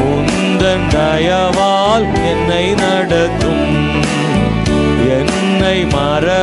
[SPEAKER 2] உந்தன் தயவால் என்னை நடத்தும், என்னை மற